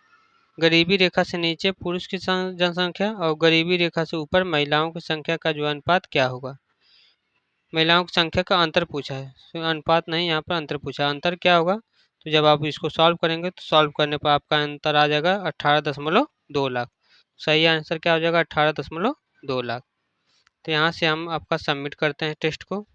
गरीबी रेखा से नीचे पुरुष की जनसंख्या और गरीबी रेखा से ऊपर महिलाओं की संख्या का जो अनुपात क्या होगा। महिलाओं की संख्या का अंतर पूछा है, तो अनुपात नहीं, यहाँ पर अंतर पूछा है, अंतर क्या होगा। तो जब आप इसको सॉल्व करेंगे तो सॉल्व करने पर आपका अंतर आ जाएगा 18.2 लाख। सही आंसर क्या हो जाएगा, 18.2 लाख। तो यहाँ से हम आपका सबमिट करते हैं टेस्ट को।